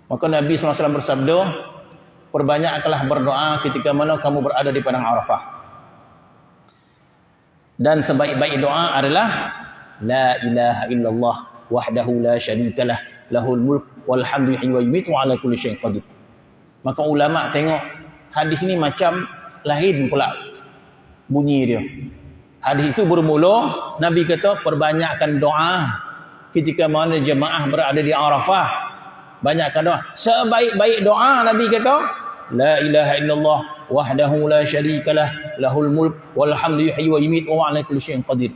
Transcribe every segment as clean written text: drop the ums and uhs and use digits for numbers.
Maka Nabi SAW bersabda, perbanyaklah berdoa ketika mana kamu berada di padang Arafah. Dan sebaik-baik doa adalah la ilaha illallah wahdahu la syarikalah lahul mulk wal hamdu wa yumiitu wa ala kulli syai'in qadir. Maka ulama tengok hadis ini macam lain pula bunyi dia. Hadis itu bermula Nabi kata perbanyakkan doa ketika mana jemaah berada di Arafah. Banyakkan doa. Sebaik-baik doa Nabi kata la ilaha illallah wahdahu la syarikalah lahul mulk wal hamdu wa yumiitu wa ala kulli syai'in qadir.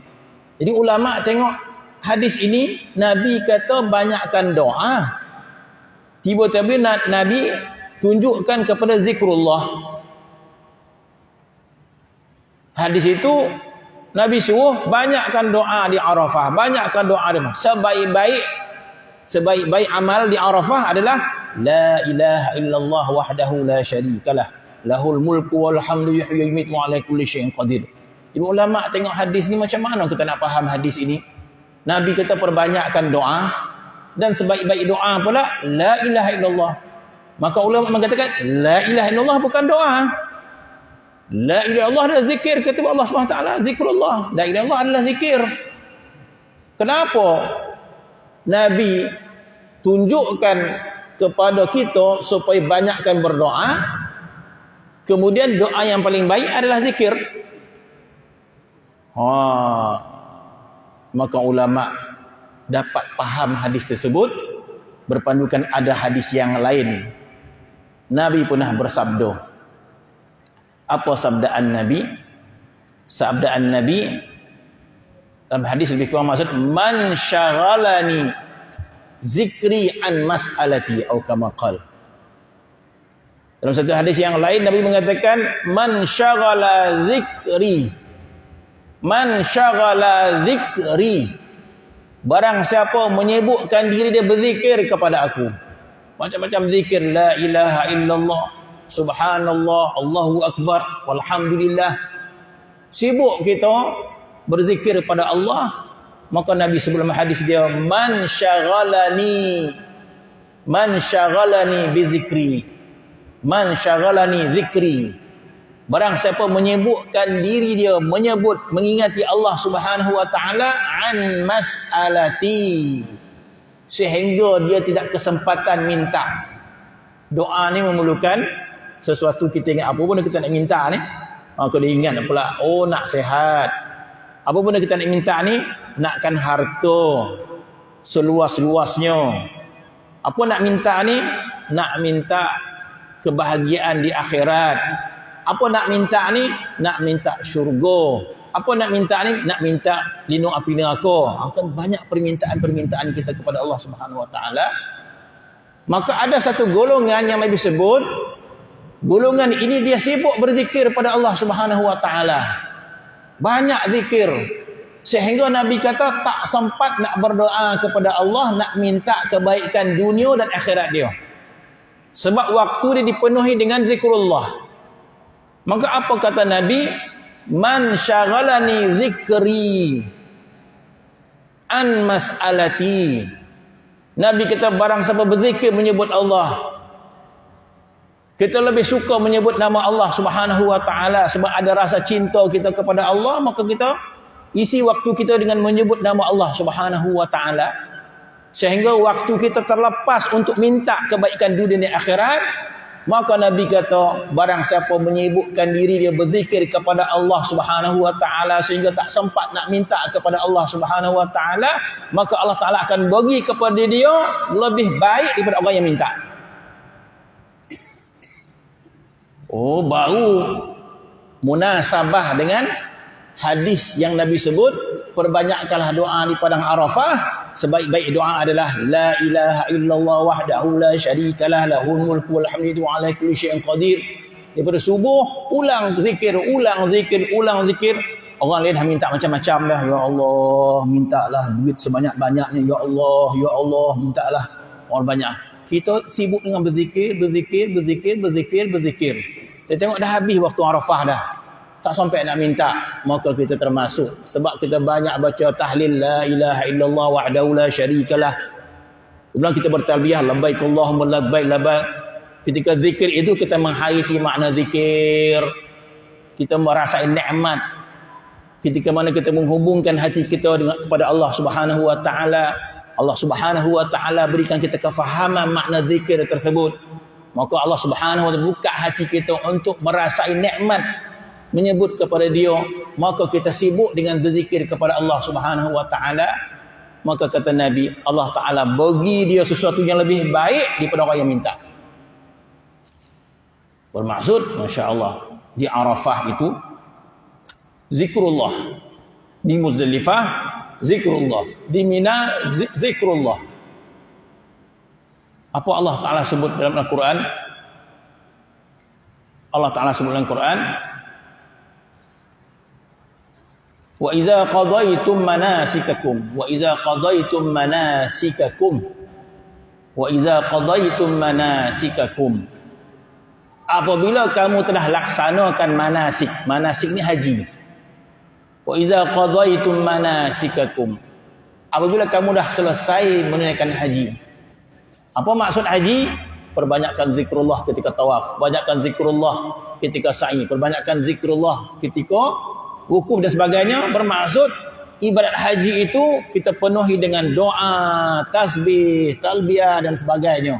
Jadi ulama tengok hadis ini Nabi kata banyakkan doa. Tiba-tiba Nabi tunjukkan kepada zikrullah. Hadis itu Nabi suruh banyakkan doa di Arafah, banyakkan doa di sebaik-baik amal di Arafah adalah la ilaha illallah wahdahu la syarikalah lahul mulku wal hamdu yuhyi wa yumiitu wa ala kulli syai'in qadir. Ibu ulama tengok hadis ni macam mana kita nak faham hadis ini? Nabi kata perbanyakkan doa dan sebaik-baik doa pula la ilaha illallah. Maka ulama mengatakan la ilaha illallah bukan doa. La ilaha illallah adalah zikir, kata Allah Subhanahu wa taala, zikrullah. La ilaha illallah adalah zikir. Kenapa Nabi tunjukkan kepada kita supaya banyakkan berdoa, kemudian doa yang paling baik adalah zikir? Maka ulama dapat faham hadis tersebut berpandukan ada hadis yang lain. Nabi pernah bersabda. Apa sabdaan Nabi? Sabdaan Nabi dalam hadis lebih kurang maksud man syaghalani zikri an mas'alati atau kama qala. Dalam satu hadis yang lain Nabi mengatakan man syaghala zikri, man syaghala zikri, barang siapa menyibukkan diri dia berzikir kepada aku. Macam-macam zikir, la ilaha illallah, subhanallah, Allahu akbar, walhamdulillah. Sibuk kita berzikir kepada Allah. Maka Nabi sebelum hadis dia man syaghalani bizikri, man syaghalani zikri, barang siapa menyibukkan diri dia mengingati Allah Subhanahu wa taala an mas'alati, sehingga dia tidak kesempatan minta. Doa ni memerlukan sesuatu kita ingat. Apa benda kita nak minta ni, maka dia ingat pula, oh nak sihat. Apa benda kita nak minta ni, nakkan harta seluas-luasnya. Apa nak minta ni, nak minta kebahagiaan di akhirat. Apa nak minta ni, nak minta syurga. Apa nak minta ni, nak minta lindung api neraka. Akan banyak permintaan-permintaan kita kepada Allah Subhanahu wa taala. Maka ada satu golongan yang Nabi sebut, golongan ini dia sibuk berzikir pada Allah Subhanahu wa taala. Banyak zikir sehingga Nabi kata tak sempat nak berdoa kepada Allah, nak minta kebaikan dunia dan akhirat dia. Sebab waktu dia dipenuhi dengan zikrullah. Maka apa kata Nabi? Man syaghalani zikri an mas'alati. Nabi kata barang siapa berzikir menyebut Allah, kita lebih suka menyebut nama Allah Subhanahu wa taala sebab ada rasa cinta kita kepada Allah, maka kita isi waktu kita dengan menyebut nama Allah Subhanahu wa taala sehingga waktu kita terlepas untuk minta kebaikan dunia dan akhirat. Maka Nabi kata barang siapa menyibukkan diri dia berzikir kepada Allah Subhanahu wa taala sehingga tak sempat nak minta kepada Allah Subhanahu wa taala, maka Allah Taala akan bagi kepada dia lebih baik daripada orang yang minta. Oh, baru munasabah dengan hadis yang Nabi sebut, perbanyakkanlah doa di padang Arafah. Sebaik-baik doa adalah la ilaha illallah wahdahu la syarikalah lahul mulku wal hamdu wa ala kulli syai'in qadir. Daripada subuh ulang zikir. Orang lain dah minta macam-macam dah. Ya Allah, mintalah duit sebanyak-banyaknya. Ya Allah, mintalah orang banyak. Kita sibuk dengan berzikir. Kita tengok dah habis waktu Arafah dah. Tak sampai nak minta, maka kita termasuk. Sebab kita banyak baca tahlil la ilaha illallah wahdahu la syarikalah Kemudian kita bertalbiyah, labbaik Allahumma labbaik labbaik. Ketika zikir itu kita menghayati makna zikir. Kita merasai nikmat. Ketika mana kita menghubungkan hati kita dengan kepada Allah Subhanahu wa taala, Allah Subhanahu wa taala berikan kita kefahaman makna zikir tersebut. Maka Allah Subhanahu wa taala buka hati kita untuk merasai nikmat menyebut kepada Dia. Maka kita sibuk dengan berzikir kepada Allah Subhanahu wa taala. Maka kata Nabi, Allah taala bagi dia sesuatu yang lebih baik daripada orang yang minta. Bermaksud, masya-Allah, di Arafah itu zikrullah, di Muzdalifah zikrullah, di Mina zikrullah. Apa Allah Ta'ala sebut dalam Al-Quran? Allah Ta'ala sebut dalam Al-Quran, wa iza qadaitum manasikakum, wa iza qadaitum manasikakum, wa iza qadaitum manasikakum. Apabila kamu telah laksanakan manasik, manasik ni haji. Wa iza qadaitum manasikakum, apabila kamu dah selesai menunaikan haji. Apa maksud haji? Perbanyakkan zikrullah ketika tawaf, banyakkan zikrullah ketika sa'i, perbanyakkan zikrullah ketika wukuf dan sebagainya. Bermaksud ibadat haji itu kita penuhi dengan doa, tasbih, talbiyah dan sebagainya.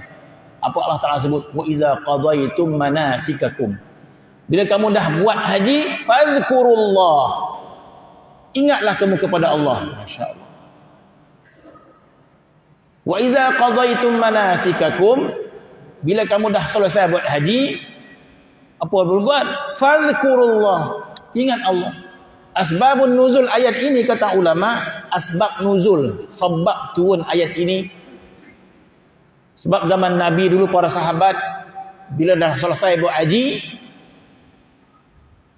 Apa Allah Ta'ala sebut? Wa iza qadaitum manasikakum, bila kamu dah buat haji, fadhkurullah, ingatlah kamu kepada Allah. Masya-Allah. Wa iza qadaitum manasikakum, bila kamu dah selesai buat haji, apa boleh buat? Fadhkurullah, ingat Allah. Asbabun nuzul ayat ini, kata ulama, asbab nuzul, sebab turun ayat ini. Sebab zaman Nabi dulu, para sahabat bila dah selesai buat haji,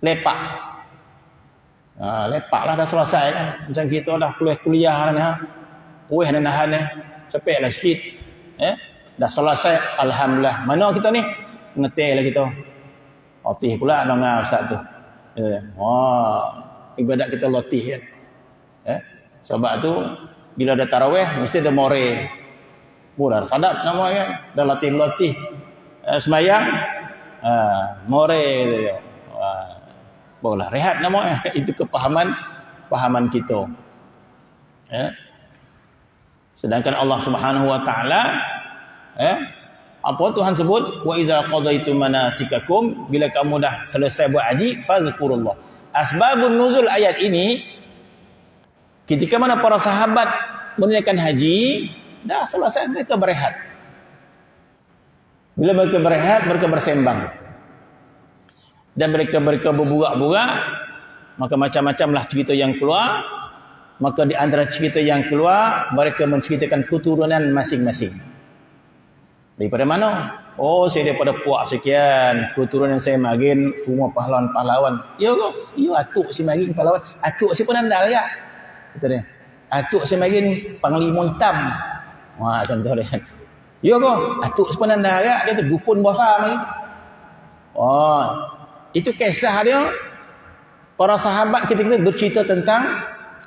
lepak. Lepaklah dah selesai kan. Macam kita dah kuliah kan, puih dan nahan cepatlah sikit. Dah selesai, alhamdulillah. Mana kita ni? Ngetel lah kita. Latih pula dengar ustaz tu. Ibadat kita latih kan. Sebab tu bila ada tarawih mesti ada more. Dah sadap nama kan. Dah latih semayang, more tu. Barulah rehat nama. Itu kepahaman kita. Sedangkan Allah Subhanahu wa taala, apa Tuhan sebut? Wa iza qadaitum manasikakum, bila kamu dah selesai buat haji, fazkurullah. Asbabun nuzul ayat ini, ketika mana para sahabat menunaikan haji, dah selesai mereka berehat. Bila mereka berehat, mereka bersembang. Dan mereka berburak-burak, maka macam-macamlah cerita yang keluar. Maka di antara cerita yang keluar, mereka menceritakan keturunan masing-masing. Daripada mana? Oh, saya daripada puak sekian, keturunan saya magin semua pahlawan-pahlawan. Ya ke? Ya, atuk si magin pahlawan. Atuk si penandal ya. Kata dia. Atuk si magin panglima hitam. Wah, contoh dia. Ya ke? Atuk si penandal ya. Dia tu dukun besar lagi. Oh, itu kisah dia. Para sahabat kita bercerita tentang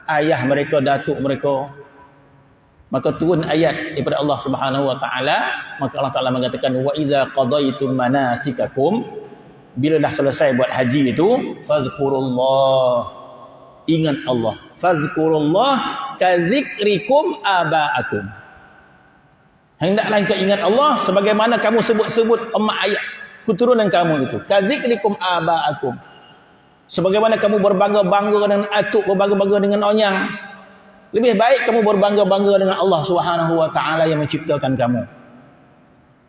ayah mereka, datuk mereka. Maka turun ayat daripada Allah Subhanahu wa taala. Maka Allah Taala mengatakan, wa iza qadaitum manasikakum, bila dah selesai buat haji itu, fazkurullah, ingat Allah. Fazkurullah kadzikrikum abaakum, hendaklah engkau ingat Allah sebagaimana kamu sebut-sebut emak ayah keturunan kamu itu. Kadzikrikum abaakum, sebagaimana kamu berbangga-bangga dengan atuk, berbangga-bangga dengan onyang. Lebih baik kamu berbangga-bangga dengan Allah Subhanahu wa taala yang menciptakan kamu.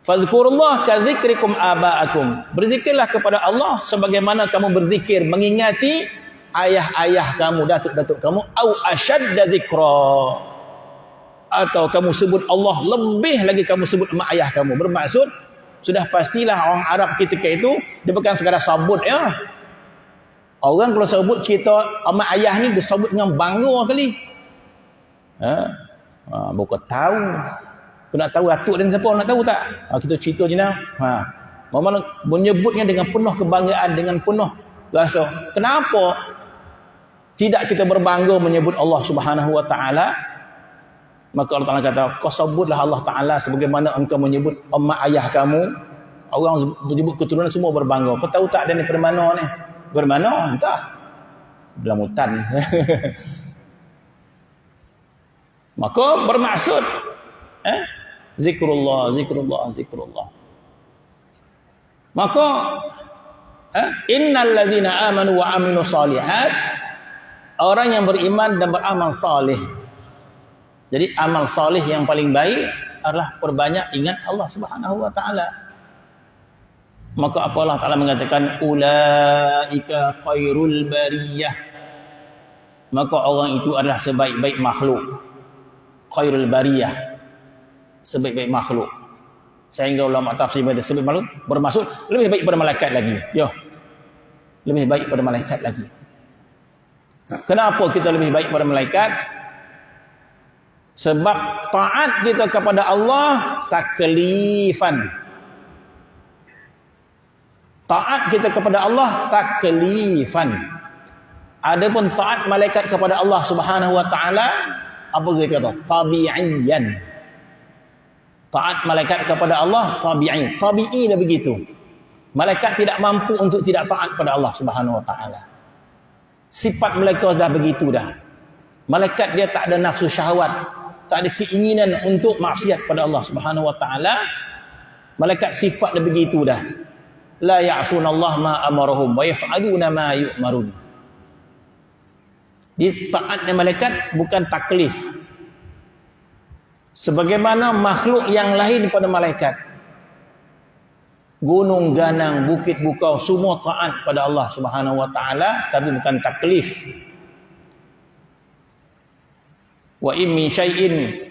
Fadhkurullah kadzikrikum abaakum, berzikirlah kepada Allah sebagaimana kamu berzikir mengingati ayah-ayah kamu, datuk-datuk kamu. Au asyadda dzikra, atau kamu sebut Allah lebih lagi kamu sebut emak ayah kamu. Bermaksud sudah pastilah orang Arab ketika itu dia bukan sekadar sabut ya. Orang kalau sebut cerita emak ayah ni dia sebut dengan bangga kali. Bukan tahu. Kau nak tahu atuk dan siapa, nak tahu tak? Kita cerita je nak. Mana menyebutnya dengan penuh kebanggaan, dengan penuh rasa. Kenapa tidak kita berbangga menyebut Allah Subhanahu wa taala? Maka Allah Ta'ala kata, kau sebutlah Allah Ta'ala sebagaimana engkau menyebut emak ayah kamu. Orang menyebut keturunan semua berbangga. Kau tahu tak dia ni permana ni? Bermana? Entah. Dalam hutan. Maka bermaksud zikrullah. Maka innal ladzina amanu wa amilus solihat, orang yang beriman dan beramal saleh. Jadi amal saleh yang paling baik adalah perbanyak ingat Allah Subhanahu wa taala. Maka apa Allah Taala mengatakan ulaika khairul bariyah. Maka orang itu adalah sebaik-baik makhluk. Khairul bariyah, sebaik-baik makhluk. Sehingga ulama tafsir berkata sebaik makhluk bermaksud lebih baik daripada malaikat lagi. Yo. Lebih baik daripada malaikat lagi. Kenapa kita lebih baik daripada malaikat? Sebab taat kita kepada Allah taklifan. Taat kita kepada Allah taklifan. Adapun taat malaikat kepada Allah Subhanahu wa taala apa kita kata? Tabi'iyan. Taat malaikat kepada Allah tabi'i. Tabi'i dah begitu. Malaikat tidak mampu untuk tidak taat pada Allah Subhanahu wa taala. Sifat mereka dah begitu dah. Malaikat dia tak ada nafsu syahwat, tak ada keinginan untuk maksiat pada Allah Subhanahu wa taala. Malaikat sifat dah begitu dah. La ya'sunallaha ma amarahum wa yaf'aluna ma yu'marun. Di taatnya malaikat bukan taklif. Sebagaimana makhluk yang lain pada malaikat. Gunung ganang, bukit bukau semua taat pada Allah Subhanahu wa taala tapi bukan taklif. Wa in min syai'in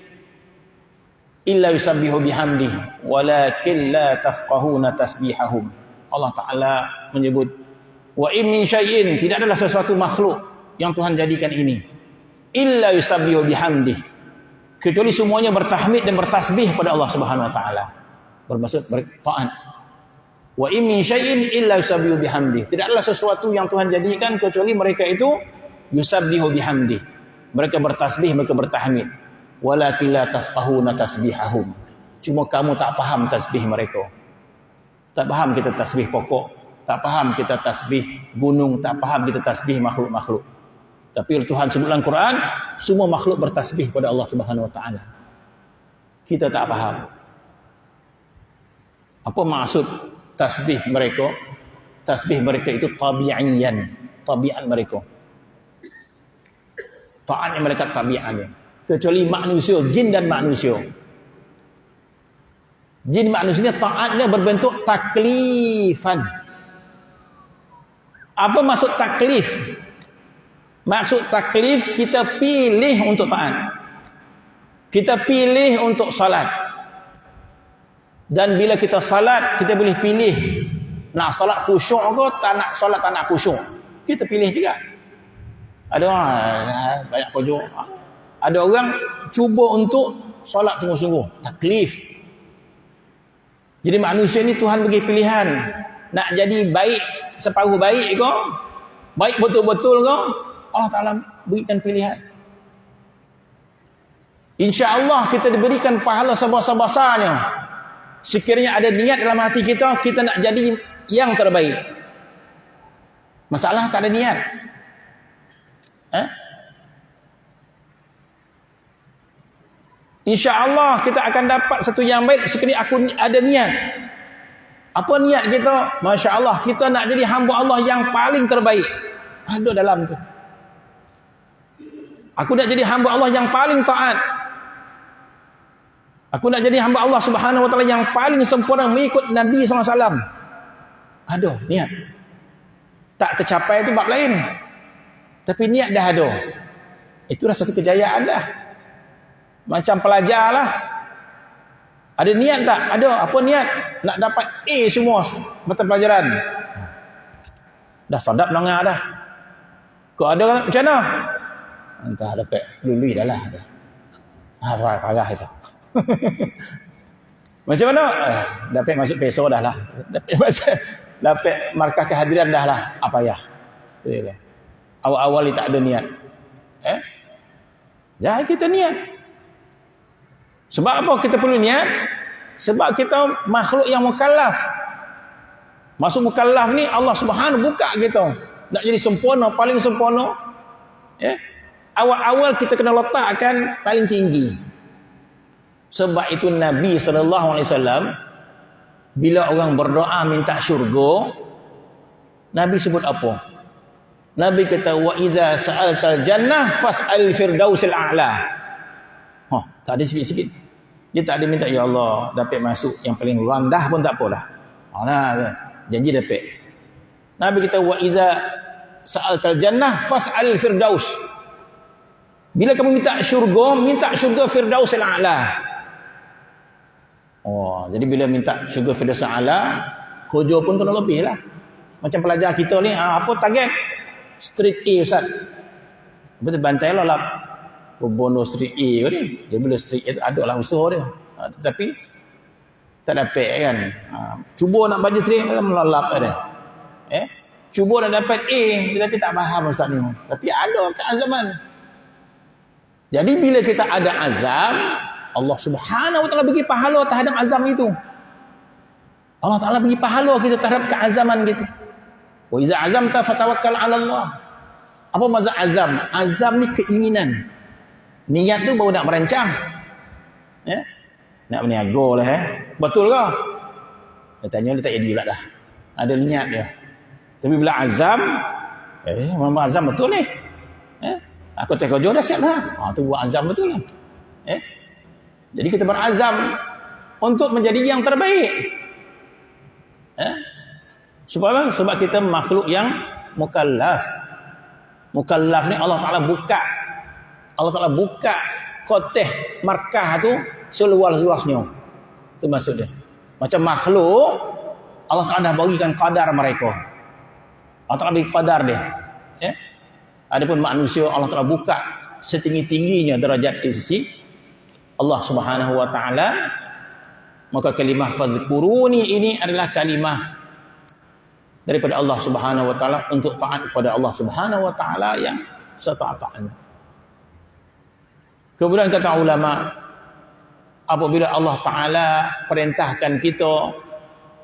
illa yusabbihu bihamdihi walakin la tafqahuna tasbihahum. Allah Ta'ala menyebut wa in min syai'in, tidak adalah sesuatu makhluk yang Tuhan jadikan ini illa yusabbihu bihamdih, kecuali semuanya bertahmid dan bertasbih pada Allah Subhanahu wa taala. Bermaksud bertaat. Wa in min syai'in illa yusabbihu bihamdih, tidak adalah sesuatu yang Tuhan jadikan kecuali mereka itu yusabbihu bihamdih, mereka bertasbih, mereka bertahmid. Walakin la tafqahuna tasbihahum, cuma kamu tak faham tasbih mereka. Tak faham kita tasbih pokok, tak faham kita tasbih gunung, tak faham kita tasbih makhluk-makhluk. Tapi Tuhan sebut dalam Quran, semua makhluk bertasbih pada Allah Subhanahu wa taala. Kita tak faham. Apa maksud tasbih mereka? Tasbih mereka itu tabi'iyan, tabiat mereka. Taatnya mereka tabiatnya. Kecuali manusia, jin dan manusia. Jin manusia taatnya berbentuk taklifan. Apa maksud taklif? Maksud taklif kita pilih untuk taat. Kita pilih untuk salat. Dan bila kita salat, kita boleh pilih nak salat khusyuk ke tak nak salat tak nak khusyuk. Kita pilih juga. Ada orang banyak khusyuk. Ada orang cuba untuk salat sungguh-sungguh, taklif. Jadi manusia ni Tuhan bagi pilihan. Nak jadi baik, separuh baik ke? Baik betul-betul ke? Allah Ta'ala berikan pilihan. InsyaAllah kita diberikan pahala sebesar-besarnya. Sekiranya ada niat dalam hati kita, kita nak jadi yang terbaik. Masalah tak ada niat. InsyaAllah kita akan dapat satu yang baik sekiranya aku ada niat. Apa niat kita? Masya Allah, kita nak jadi hamba Allah yang paling terbaik. Ada dalam tu. Aku nak jadi hamba Allah yang paling taat. Aku nak jadi hamba Allah Subhanahu wa taala yang paling sempurna mengikut Nabi SAW. Ada niat. Tak tercapai itu bab lain. Tapi niat dah ada. Itulah satu kejayaan dah. Macam pelajar lah. Ada niat tak? Ada. Apa niat? Nak dapat A semua mata pelajaran. Dah sadap nengah dah. Kau ada macam mana? Entah dapat lului dah lah. Parah itu. Macam mana? Dapat masuk peso dah lah. Dapat markah kehadiran dah lah. Apa ya? Awal-awal tak ada niat. Jangan kita niat. Sebab apa kita perlu niat? Sebab kita makhluk yang mukallaf. Masuk mukallaf ni Allah Subhanahu buka kita. Nak jadi sempurna, paling sempurna. Ya. Awal-awal kita kena letakkan paling tinggi. Sebab itu Nabi SAW bila orang berdoa minta syurga, Nabi sebut apa? Nabi kata wa iza sa'altal jannah fas'al firdausil a'la. Tak ada sikit-sikit. Dia tak ada minta ya Allah dapat masuk yang paling rendah pun tak apalah. Janji dapat. Nabi kata wa iza sa'altal jannah fas'al firdaus. Bila kamu minta syurga firdausil a'la. Jadi bila minta syurga firdausil a'la, kerja pun kena lebih lah. Macam pelajar kita ni, apa target? Street A Ustaz. Betul bantai lah Bono Street A ni. Dia bila Street A tu ada lah usaha dia. Tetapi tak dapat kan. Cuba nak baju Street A melalap dia. Cuba nak dapat A tetapi tak faham Ustaz ni. Tapi ada keazaman. Jadi bila kita ada azam, Allah Subhanahu wa taala bagi pahala terhadap azam itu. Allah Taala bagi pahala kita terhadap keazaman gitu. Wa iza azamta fatawakkal 'ala Allah. Apa maksud azam? Azam ni keinginan. Niat tu baru nak merancang. Nak berniaga lah Betul ke? Dia tanya dia tak jadi pula dah. Ada niat dia. Tapi bila azam, memang azam betul ni. Aku tak kerja dah siap dah. Tu buat azam betul lah. Jadi kita berazam untuk menjadi yang terbaik. Sebab kita makhluk yang mukallaf. Mukallaf ni Allah Ta'ala buka. Allah Ta'ala buka koteh markah tu seluas-luasnya. Itu maksud dia. Macam makhluk, Allah Ta'ala dah bagikan qadar mereka. Allah Ta'ala bagi qadar dia. Adapun manusia, Allah Ta'ala buka setinggi-tingginya derajat di sisi Allah Subhanahu wa Ta'ala. Maka kalimah fadhkuruni ini adalah kalimah daripada Allah Subhanahu wa Ta'ala untuk taat kepada Allah Subhanahu wa Ta'ala yang setaat-taatnya. Kemudian kata ulama, apabila Allah Ta'ala perintahkan kita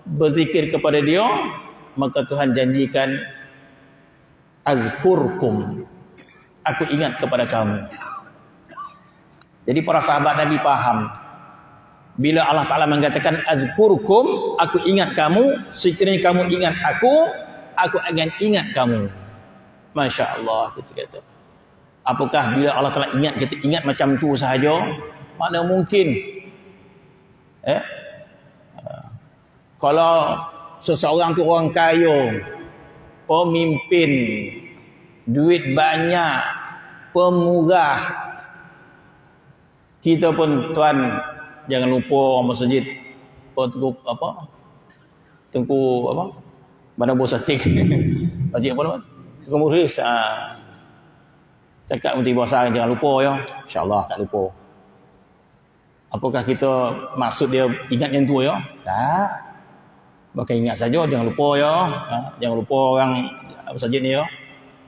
berzikir kepada Dia, maka Tuhan janjikan azkurkum, aku ingat kepada kamu. Jadi para sahabat Nabi faham, bila Allah Ta'ala mengatakan azkurkum, aku ingat kamu, sekiranya kamu ingat aku akan ingat kamu. Masya Allah, kita kata. Apakah bila Allah Ta'ala ingat, kita ingat macam tu sahaja? Mana mungkin? Kalau seseorang tu orang kaya, pemimpin, duit banyak, pemurah, kita pun tuan jangan lupa orang masjid Tengku mana bos satik masjid apa nama Tengku Muhriz cakap menteri besar jangan lupa ya, insyaallah tak lupa. Apakah kita maksud dia ingat yang tu ya? Tak, bahkan ingat saja, jangan lupa ya, jangan lupa orang masjid ni ya,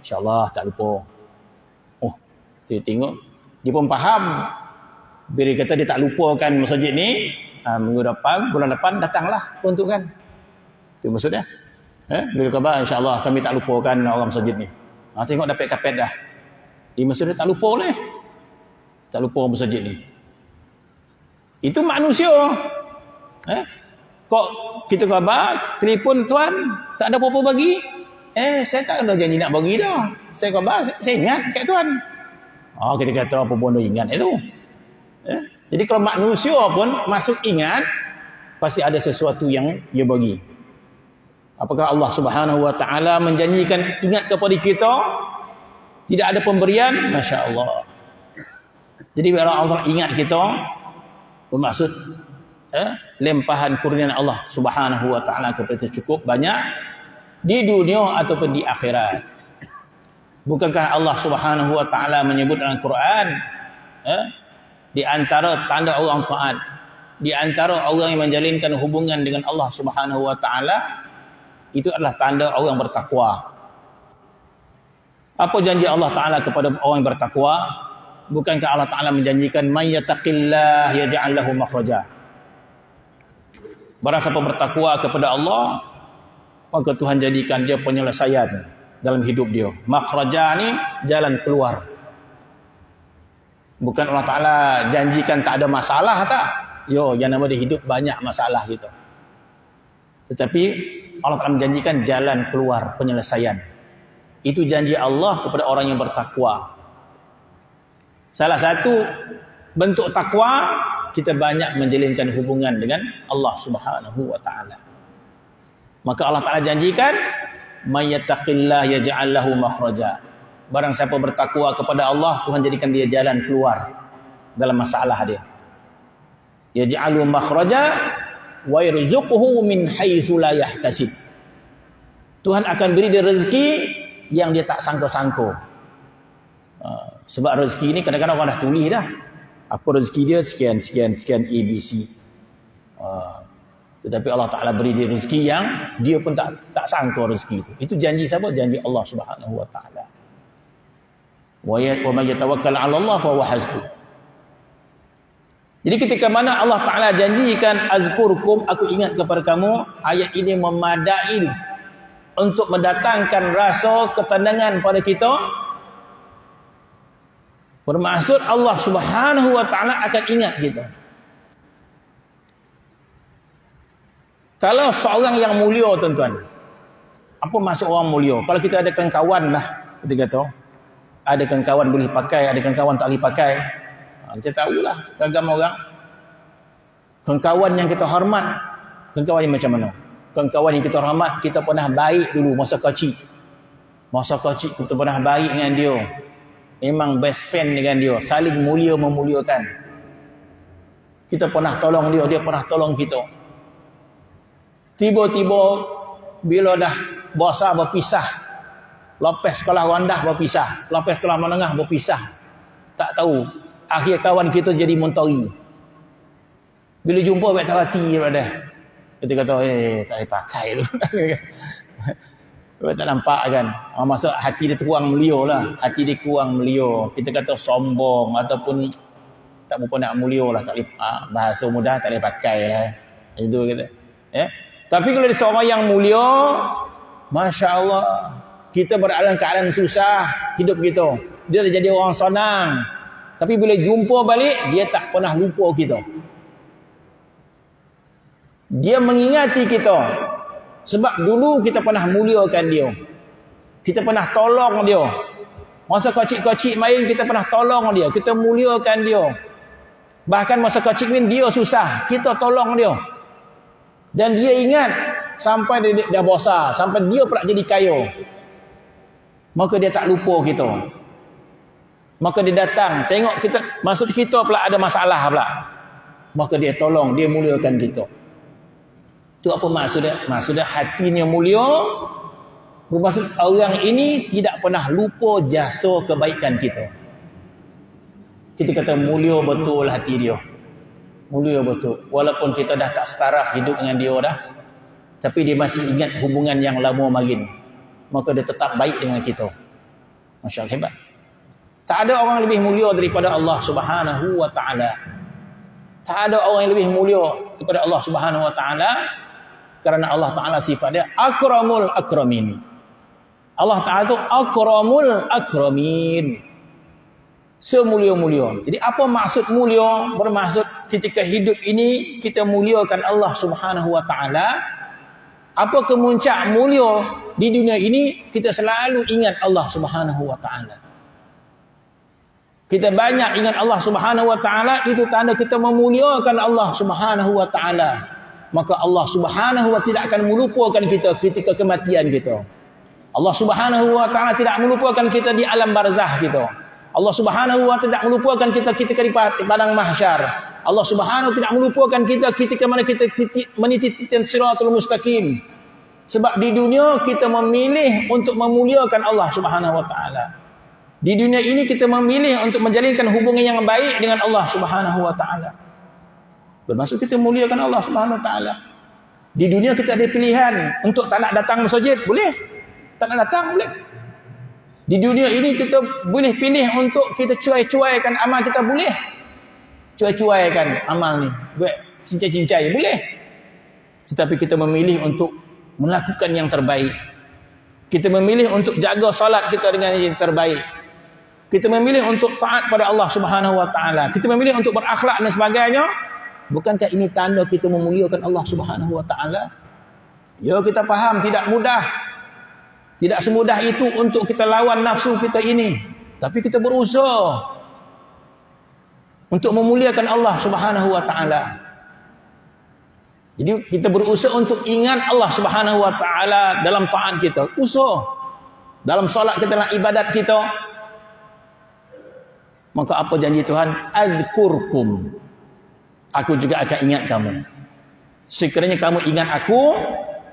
insyaallah tak lupa. Dia tengok dia pun faham. Bila kata dia tak lupakan masjid ni, minggu depan, bulan depan datanglah peruntukan. Itu maksudnya. Bila khabar insya-Allah kami tak lupakan orang masjid ni. Tengok dapat kapet dah. Dia maksudnya tak lupa boleh. Tak lupa orang masjid ni. Itu manusia. Kok kita khabar, telefon tuan tak ada apa-apa bagi. Saya tak ada janji nak bagi dah. Saya khabar, saya ingat kat tuan. Kita kata apa pun dia ingat itu. Jadi kalau manusia pun masuk ingat, pasti ada sesuatu yang dia bagi. Apakah Allah Subhanahu wa Ta'ala menjanjikan ingat kepada kita, tidak ada pemberian? Masya Allah. Jadi bila Allah ingat kita, bermaksud lempahan kurniaan Allah Subhanahu wa Ta'ala kepada kita cukup banyak di dunia ataupun di akhirat. Bukankah Allah Subhanahu wa Ta'ala menyebut dalam Quran, di antara tanda orang taat, di antara orang yang menjalinkan hubungan dengan Allah Subhanahu wa Ta'ala, itu adalah tanda orang bertakwa. Apa janji Allah Ta'ala kepada orang yang bertakwa? Bukankah Allah Ta'ala menjanjikan may yattaqillah yaj'al lahu makhraja. Barang siapa bertakwa kepada Allah, maka Tuhan jadikan dia penyelesaian dalam hidup dia. Makhraja ni jalan keluar. Bukan Allah Ta'ala janjikan tak ada masalah tak. Yang nama dia hidup banyak masalah gitu. Tetapi Allah Ta'ala menjanjikan jalan keluar, penyelesaian. Itu janji Allah kepada orang yang bertakwa. Salah satu bentuk takwa, kita banyak menjalinkan hubungan dengan Allah Subhanahu wa Ta'ala. Maka Allah Ta'ala janjikan, may yattaqillah yaj'al lahu makhraja. Barang siapa bertakwa kepada Allah, Tuhan jadikan dia jalan keluar dalam masalah dia. Yaj'al lahu makhraja wa yarzuquhu min haitsu la yahtasib. Tuhan akan beri dia rezeki yang dia tak sangka-sangka. Sebab rezeki ni kadang-kadang orang dah tulis dah. Apa rezeki dia? Sekian ABC. Tetapi Allah Ta'ala beri dia rezeki yang dia pun tak sangka rezeki itu. Itu janji siapa? Janji Allah Subhanahu wa Ta'ala. Wa man yatawakkal 'ala Allah fa huwa hasbuh. Jadi ketika mana Allah Ta'ala janjikan azkurkum, aku ingat kepada kamu, ayat ini memadai untuk mendatangkan rasa ketenangan pada kita. Bermaksud Allah Subhanahu wa Ta'ala akan ingat kita. Kalau seorang yang mulia, tuan-tuan, apa maksud orang mulia? Kalau kita adakan kawan lah, kita kata, adakan kawan boleh pakai, adakan kawan tak boleh pakai. Kita tahulah agama orang. Kawan yang kita hormat, kawan yang macam mana? Kawan yang kita hormat, kita pernah baik dulu masa kecil. Masa kecil kita pernah baik dengan dia. Memang best friend dengan dia, saling mulia memuliakan. Kita pernah tolong dia, dia pernah tolong kita. Tiba-tiba bila dah besar berpisah, lepas sekolah rendah berpisah, lepas sekolah menengah berpisah, tak tahu akhir kawan kita jadi montori. Bila jumpa baik tak hati dah. Kita kata tak boleh pakai tu. Tak nampak kan. Maksud hati dia kurang mulia lah. Hati dia kurang mulia. Kita kata sombong ataupun tak berapa nak mulia lah. Tak boleh, bahasa mudah tak boleh pakai lah. Itu kata. Tapi kalau dia seorang yang mulia, Masya Allah, kita berada dalam keadaan susah hidup kita. Dia dah jadi orang senang. Tapi bila jumpa balik, dia tak pernah lupa kita. Dia mengingati kita. Sebab dulu kita pernah muliakan dia. Kita pernah tolong dia. Masa kecil-kecil main kita pernah tolong dia. Kita muliakan dia. Bahkan masa kecil main dia susah, kita tolong dia. Dan dia ingat sampai dia dah besar, sampai dia pula jadi kaya. Maka dia tak lupa kita. Maka dia datang, tengok kita, maksud kita pula ada masalah pula. Maka dia tolong, dia muliakan kita. Itu apa maksudnya? Maksudnya hatinya mulia, bermaksud orang ini tidak pernah lupa jasa kebaikan kita. Kita kata mulia betul hati dia. Mulia betul. Walaupun kita dah tak setaraf hidup dengan dia dah, tapi dia masih ingat hubungan yang lama marin. Maka dia tetap baik dengan kita. Masya Allah, hebat. Tak ada orang lebih mulia daripada Allah Subhanahu wa Ta'ala. Tak ada orang yang lebih mulia daripada Allah Subhanahu wa Ta'ala. Kerana Allah Ta'ala sifat dia akramul akramin. Allah Ta'ala itu akramul akramin. Semulia-mulia. Jadi apa maksud mulia? Bermaksud ketika hidup ini kita muliakan Allah Subhanahu wa Ta'ala. Apa kemuncak mulia di dunia ini? Kita selalu ingat Allah Subhanahu wa Ta'ala. Kita banyak ingat Allah Subhanahu wa Ta'ala, itu tanda kita memuliakan Allah Subhanahu wa Ta'ala. Maka Allah Subhanahu wa Ta'ala tidak akan melupakan kita ketika kematian kita. Allah Subhanahu wa Ta'ala tidak melupakan kita di alam barzah kita. Allah Subhanahu wa Ta'ala tidak melupakan kita ketika di padang mahsyar. Allah Subhanahu wa Ta'ala tidak melupakan kita ketika mana kita meniti titik siratul mustaqim. Sebab di dunia kita memilih untuk memuliakan Allah Subhanahu wa Ta'ala. Di dunia ini kita memilih untuk menjalinkan hubungan yang baik dengan Allah Subhanahu wa Ta'ala. Bermaksud kita muliakan Allah Subhanahu wa Ta'ala. Di dunia kita ada pilihan untuk tak nak datang masjid, boleh. Tak nak datang, boleh. Di dunia ini kita boleh pilih untuk kita cuai-cuaikan amal kita, boleh. Cuai-cuaikan amal ni. Buat cincai-cincai, boleh. Tetapi kita memilih untuk melakukan yang terbaik. Kita memilih untuk jaga salat kita dengan yang terbaik. Kita memilih untuk taat pada Allah Subhanahu wa taala. Kita memilih untuk berakhlak dan sebagainya. Bukankah ini tanda kita memuliakan Allah Subhanahu wa taala? Ya, kita faham tidak mudah. Tidak semudah itu untuk kita lawan nafsu kita ini. Tapi kita berusaha untuk memuliakan Allah Subhanahu wa taala. Jadi kita berusaha untuk ingat Allah Subhanahu wa taala dalam taat kita. Usaha. Dalam solat kita, dalam ibadat kita. Maka apa janji Tuhan? Azkurkum. Aku juga akan ingat kamu. Sekiranya kamu ingat aku,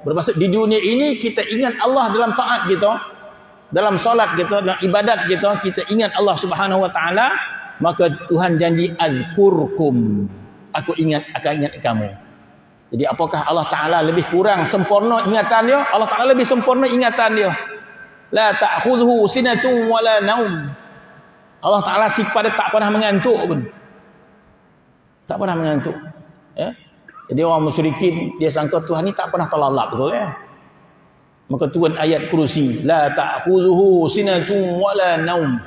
bermaksud di dunia ini kita ingat Allah dalam taat kita, dalam solat kita, dalam ibadat kita, kita ingat Allah Subhanahu wa taala, maka Tuhan janji azkurkum. Aku akan ingat kamu. Jadi apakah Allah Taala lebih kurang sempurna ingatan dia? Allah Taala lebih sempurna ingatan dia. La ta'khudhuhu sinatun wala naum. Allah Taala sifat dia tak pernah mengantuk pun. Tak pernah mengantuk. Ya. Jadi orang musyrikin dia sangka Tuhan ni tak pernah terlalap tu ya. Maka turun ayat kursi, la ta'khudhuhu sinatun wala naum.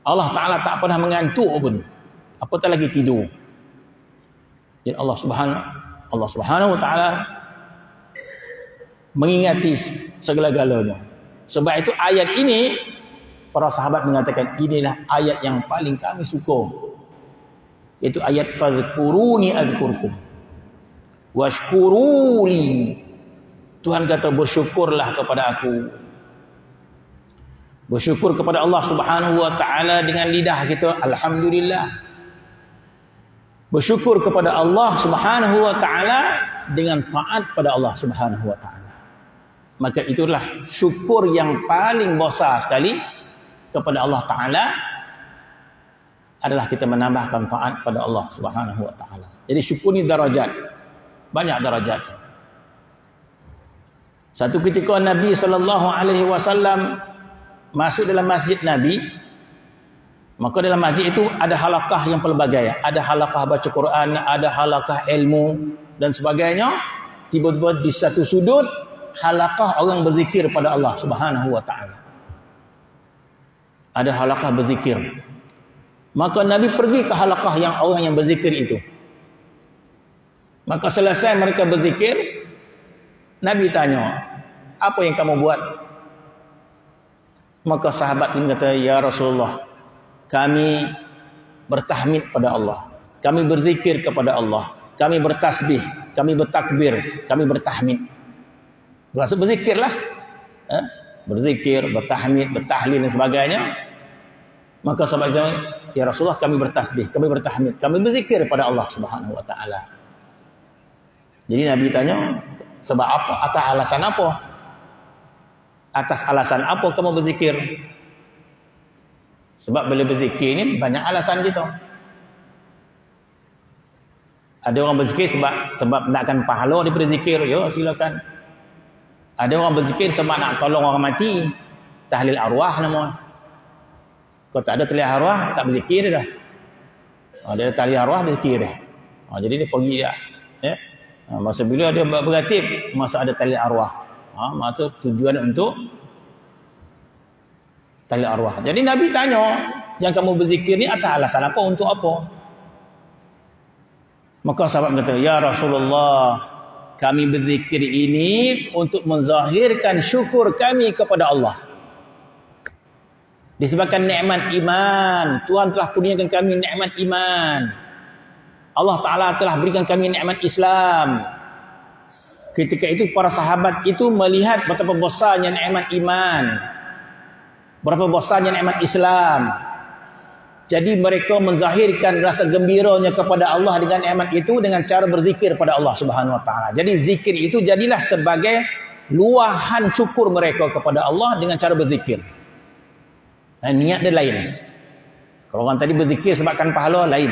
Allah Taala tak pernah mengantuk pun. Apatah lagi tidur. Jadi Allah Subhanahu wa taala mengingati segala-galanya. Sebab itu ayat ini para sahabat mengatakan inilah ayat yang paling kami suka. Itu ayat fadhkuruni azkurkum washkuruli. Tuhan kata bersyukurlah kepada aku. Bersyukur kepada Allah Subhanahu wa taala dengan lidah kita, alhamdulillah. Bersyukur kepada Allah Subhanahu wa taala dengan taat pada Allah Subhanahu wa taala. Maka itulah syukur yang paling besar sekali kepada Allah taala, adalah kita menambahkan taat pada Allah Subhanahu wa taala. Jadi syukur ni darajat. Banyak darajat. Satu ketika Nabi SAW masuk dalam masjid Nabi, maka dalam masjid itu ada halaqah yang pelbagai. Ada halaqah baca Quran, ada halaqah ilmu dan sebagainya. Tiba-tiba di satu sudut halaqah orang berzikir pada Allah Subhanahu wa taala. Ada halaqah berzikir. Maka Nabi pergi ke halaqah yang orang yang berzikir itu. Maka selesai mereka berzikir, Nabi tanya, apa yang kamu buat? Maka sahabat ini kata, ya Rasulullah, kami bertahmid pada Allah, kami berzikir kepada Allah, kami bertasbih, kami bertakbir, kami bertahmid. Bermaksud berzikirlah, berzikir, bertahmid, bertahlil dan sebagainya. Maka sahabat itu, ya Rasulullah, kami bertasbih, kami bertahmid, kami berzikir pada Allah Subhanahu wa taala. Jadi Nabi tanya, sebab apa? Atas alasan apa? Atas alasan apa kamu berzikir? Sebab bila berzikir ni banyak alasan kita. Ada orang berzikir sebab nakkan pahala daripada zikir, ya silakan. Ada orang berzikir sebab nak tolong orang mati, tahlil arwah nama. Kalau tak ada tahlil arwah, tak berzikir dah. Dia ada tahlil arwah, dia zikir dah. Jadi dia pergi dah. Ya. Masa bila dia beratib, masa ada tahlil arwah. Masa tujuan untuk tahlil arwah. Jadi Nabi tanya, yang kamu berzikir ni atas alasan apa, untuk apa? Maka sahabat kata, ya Rasulullah, kami berzikir ini untuk menzahirkan syukur kami kepada Allah. Disebabkan nikmat iman, Tuhan telah kurniakan kami nikmat iman. Allah Ta'ala telah berikan kami nikmat Islam. Ketika itu para sahabat itu melihat betapa besarnya nikmat iman, berapa besarnya nikmat Islam. Jadi mereka menzahirkan rasa gembiranya kepada Allah dengan nikmat itu dengan cara berzikir pada Allah Subhanahu wa taala. Jadi zikir itu jadilah sebagai luahan syukur mereka kepada Allah dengan cara berzikir. Dan niat dia lain. Kalau orang tadi berzikir sebabkan pahala, lain.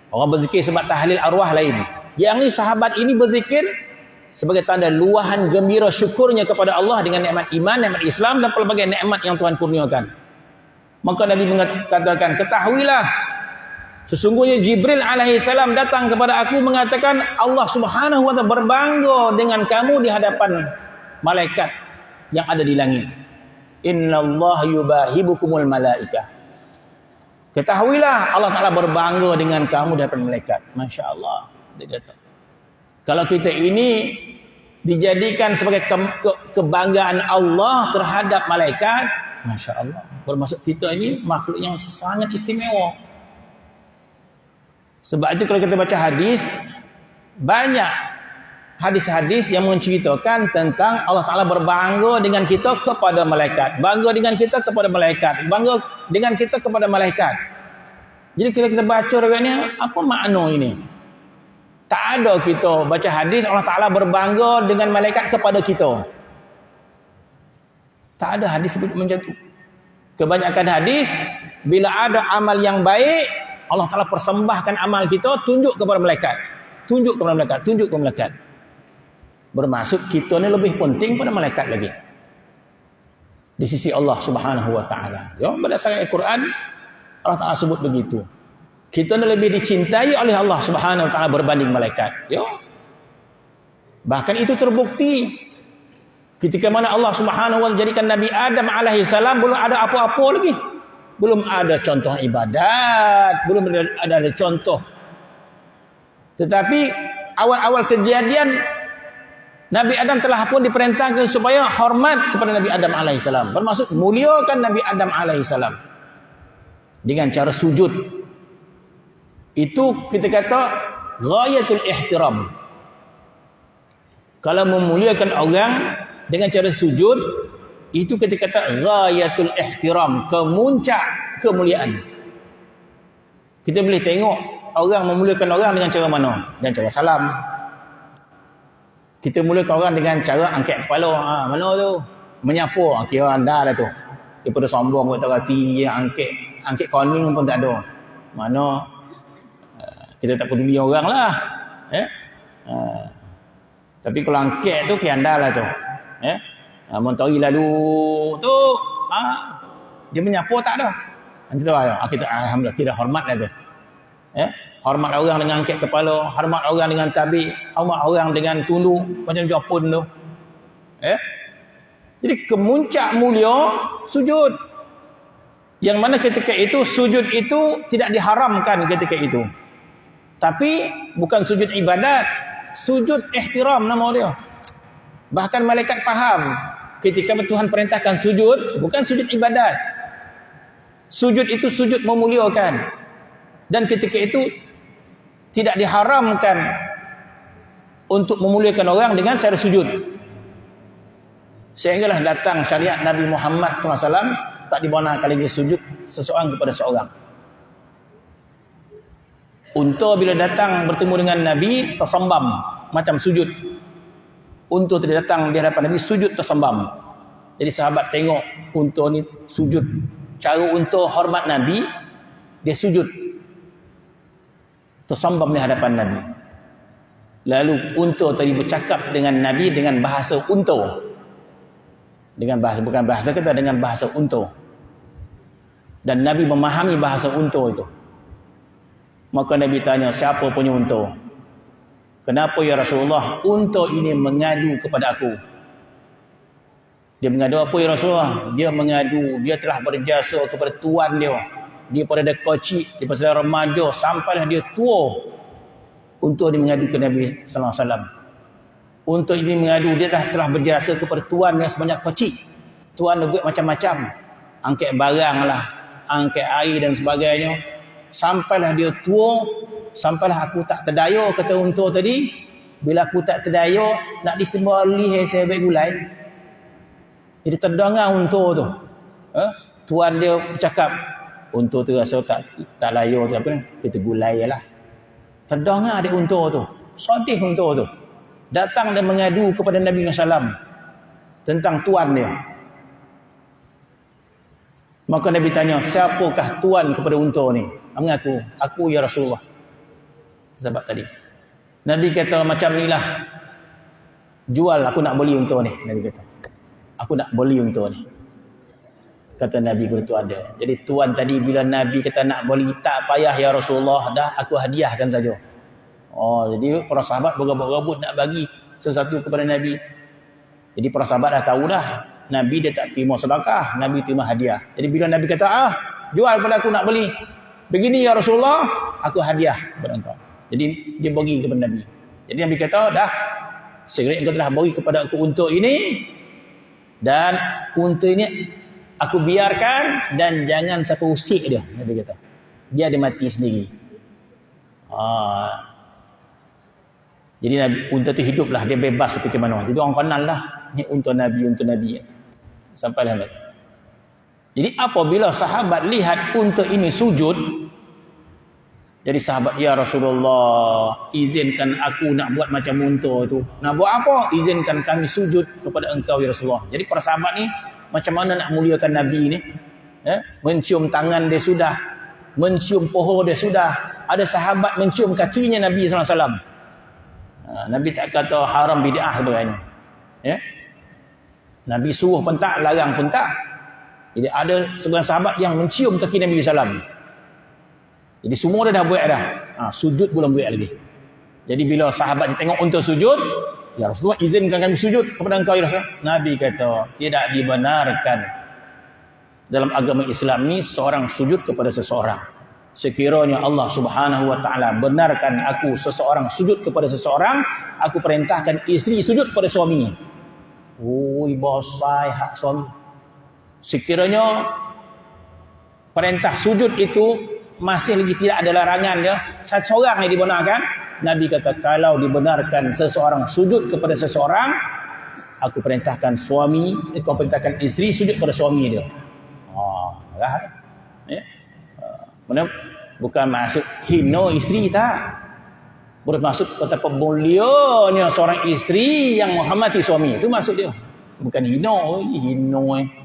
Orang berzikir sebab tahlil arwah, lain. Yang ni sahabat ini berzikir sebagai tanda luahan gembira syukurnya kepada Allah dengan nikmat iman, nikmat Islam dan pelbagai nikmat yang Tuhan kurniakan. Maka Nabi mengatakan, ketahuilah sesungguhnya Jibril alaihi salam datang kepada aku mengatakan Allah Subhanahu wa taala berbangga dengan kamu di hadapan malaikat yang ada di langit. Innallaha yubahibukumul malaikah. Ketahuilah Allah Taala berbangga dengan kamu di hadapan malaikat. Masya-Allah. Dia kata, kalau kita ini dijadikan sebagai kebanggaan Allah terhadap malaikat, Masya Allah, bermaksud kita ini makhluk yang sangat istimewa. Sebab itu kalau kita baca hadis, banyak hadis-hadis yang menceritakan tentang Allah Ta'ala berbangga dengan kita kepada malaikat, bangga dengan kita kepada malaikat, bangga dengan kita kepada malaikat. Jadi kalau kita baca riwayatnya, apa makna ini? Tak ada kita baca hadis Allah Ta'ala berbangga dengan malaikat kepada kita. Tak ada hadis sebut macam tu. Kebanyakan hadis, bila ada amal yang baik, Allah Ta'ala persembahkan amal kita, tunjuk kepada malaikat. Tunjuk kepada malaikat, tunjuk kepada malaikat. Bermaksud kita ni lebih penting pada malaikat lagi. Di sisi Allah Subhanahu wa Ta'ala. Ya, berdasarkan Al-Quran, Allah Ta'ala sebut begitu. Kita lebih dicintai oleh Allah Subhanahu wa Ta'ala berbanding malaikat. Ya. Bahkan itu terbukti ketika mana Allah Subhanahu wa Ta'ala jadikan Nabi Adam alaihi salam, belum ada apa-apa lagi. Belum ada contoh ibadat, belum ada contoh. Tetapi awal-awal kejadian Nabi Adam telah pun diperintahkan supaya hormat kepada Nabi Adam alaihi salam. Bermaksud muliakan Nabi Adam alaihi salam dengan cara sujud. Itu kita kata ghayatul ihtiram. Kalau memuliakan orang dengan cara sujud, itu kita kata ghayatul ihtiram, kemuncak kemuliaan. Kita boleh tengok orang memuliakan orang dengan cara mana? Dengan cara salam. Kita muliakan orang dengan cara angkat kepala. Mana tu? Menyapu. Kira anda lah tu. Daripada sombong buat tak hati, angkat koning pun tak ada. Mana kita tak peduli orang lah. Tapi kalau angkat tu kira anda lah tu. Montori lalu tu. Dia menyapu tak ada. Kita tahu, alhamdulillah kita hormat lah tu. Hormat orang dengan angkat kepala, hormat orang dengan tabik, hormat orang dengan tunduk macam Jepun tu. Jadi kemuncak mulia sujud. Yang mana ketika itu sujud itu tidak diharamkan ketika itu. Tapi bukan sujud ibadat, sujud ihtiram nama dia. Bahkan malaikat faham ketika Tuhan perintahkan sujud, bukan sujud ibadat. Sujud itu sujud memuliakan. Dan ketika itu tidak diharamkan untuk memuliakan orang dengan cara sujud. Sehinggalah datang syariat Nabi Muhammad SAW, tak dibenarkan lagi sujud seseorang kepada seorang. Unta bila datang bertemu dengan Nabi, tersembam macam sujud. Unta tadi datang di hadapan Nabi, sujud tersembam. Jadi sahabat tengok unta ni sujud. Cara unta hormat Nabi, dia sujud tersembam di hadapan Nabi. Lalu unta tadi bercakap dengan Nabi dengan bahasa unta. Dengan bahasa, bukan bahasa kita, dengan bahasa unta. Dan Nabi memahami bahasa unta itu. Maka Nabi tanya, siapa punya unta? Kenapa ya Rasulullah? Unta ini mengadu kepada aku. Dia mengadu apa ya Rasulullah? Dia mengadu, dia telah berjasa kepada tuan dia. Dia pada kecil, dia pada remaja, sampailah dia tua. Unta dia mengadu ke Nabi sallallahu alaihi wasallam. Unta ini mengadu, dia telah berjasa kepada tuan yang sebanyak kecil. Tuan dia buat macam-macam. Angkat barang lah, angkat air dan sebagainya. Sampailah dia tua, sampailah aku tak terdaya, kata unta tadi. Bila aku tak terdaya, nak disembelih saya baik gulai. Jadi terdengar unta tu. Tuan dia bercakap, unta tu rasa tak layak tu apa ni? Kita gulai lah. Terdengar dia unta tu. Sedih unta tu. Datang dan mengadu kepada Nabi SAW tentang tuan dia. Maka Nabi tanya, siapakah tuan kepada unta ni? Mengaku, aku ya Rasulullah. Sahabat tadi. Nabi kata macam inilah jual, aku nak beli unta ni. Nabi kata, aku nak beli unta ni. Kata Nabi kepada tuan dia. Jadi tuan tadi bila Nabi kata nak beli, tak payah ya Rasulullah, dah aku hadiahkan saja. Oh, jadi para sahabat bergabut-gabut nak bagi sesuatu kepada Nabi. Jadi para sahabat dah tahu dah, Nabi dia tak terima sedekah, Nabi terima hadiah. Jadi bila Nabi kata, jual pada aku nak beli. Begini ya Rasulullah, aku hadiah kepada engkau. Jadi dia bagi kepada Nabi. Jadi Nabi kata, dah, segera engkau telah bagi kepada aku unta ini, dan unta ini aku biarkan dan jangan siapa usik dia. Nabi kata, biar dia mati sendiri. Jadi Nabi, unta tu hiduplah, dia bebas seperti mana. Jadi orang kenal lah, ni unta Nabi. Sampailah. Jadi apabila sahabat lihat unta ini sujud, jadi sahabat, ya Rasulullah, izinkan aku nak buat macam unta tu. Nak buat apa? Izinkan kami sujud kepada engkau ya Rasulullah. Jadi para sahabat ni macam mana nak muliakan Nabi ni? Mencium tangan dia sudah, mencium pohon dia sudah. Ada sahabat mencium kakinya Nabi SAW. Nabi tak kata haram bid'ah sebagainya. Nabi suruh pun tak, larang pun tak. Jadi ada sebagian sahabat yang mencium kaki Nabi SAW. Jadi semua dia dah buat dah. Sujud belum buat lagi. Jadi bila sahabat tengok unta sujud, ya Rasulullah, izinkan kami sujud kepada engkau ya Rasulullah. Nabi kata, tidak dibenarkan dalam agama Islam ni seorang sujud kepada seseorang. Sekiranya Allah Subhanahu wa taala benarkan aku seseorang sujud kepada seseorang, aku perintahkan isteri sujud kepada suami. Bosai hak suami. Sekiranya perintah sujud itu masih lagi tidak ada larangannya, satu seorang yang dibenarkan, Nabi kata, kalau dibenarkan seseorang sujud kepada seseorang, aku perintahkan suami, aku perintahkan isteri sujud kepada suami dia. Bukan maksud hina isteri, tak. Bermaksud betapa mulianya seorang isteri yang menghormati suami. Itu maksud dia. Bukan hina,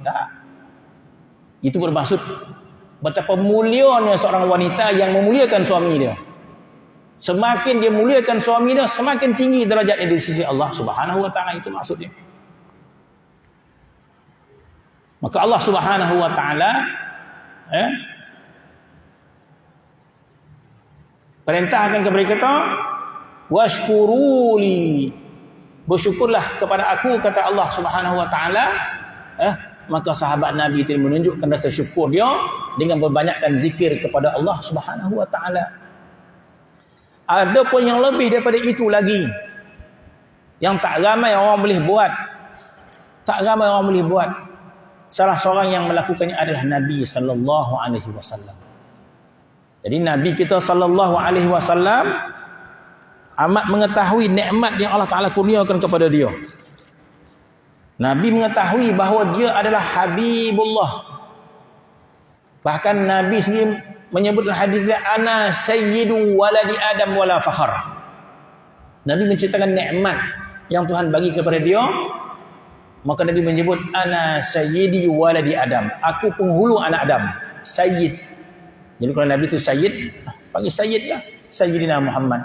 tak. Itu bermaksud betapa mulianya seorang wanita yang memuliakan suami dia. Semakin dia muliakan suami dia, semakin tinggi derajatnya di sisi Allah Subhanahu wa taala. Itu maksudnya. Maka Allah Subhanahu wa taala perintahkan kepada kita, washkuruli, bersyukurlah kepada aku, kata Allah Subhanahu wa taala. Maka sahabat Nabi itu menunjukkan rasa syukur dia dengan membanyakkan zikir kepada Allah Subhanahu wa taala. Ada pun yang lebih daripada itu lagi, yang tak ramai orang boleh buat. Tak ramai orang boleh buat. Salah seorang yang melakukannya adalah Nabi sallallahu alaihi wasallam. Jadi Nabi kita sallallahu alaihi wasallam amat mengetahui nikmat yang Allah Taala kurniakan kepada dia. Nabi mengetahui bahawa dia adalah Habibullah. Bahkan Nabi sendiri menyebut dalam hadisnya, ana sayyidu waladi Adam wala fakhar. Nabi menceritakan nikmat yang Tuhan bagi kepada dia. Maka Nabi menyebut, ana sayyidi waladi Adam. Aku penghulu anak Adam. Sayyid. Jadi kalau Nabi itu sayyid, panggil sayyid lah. Sayyidina Muhammad.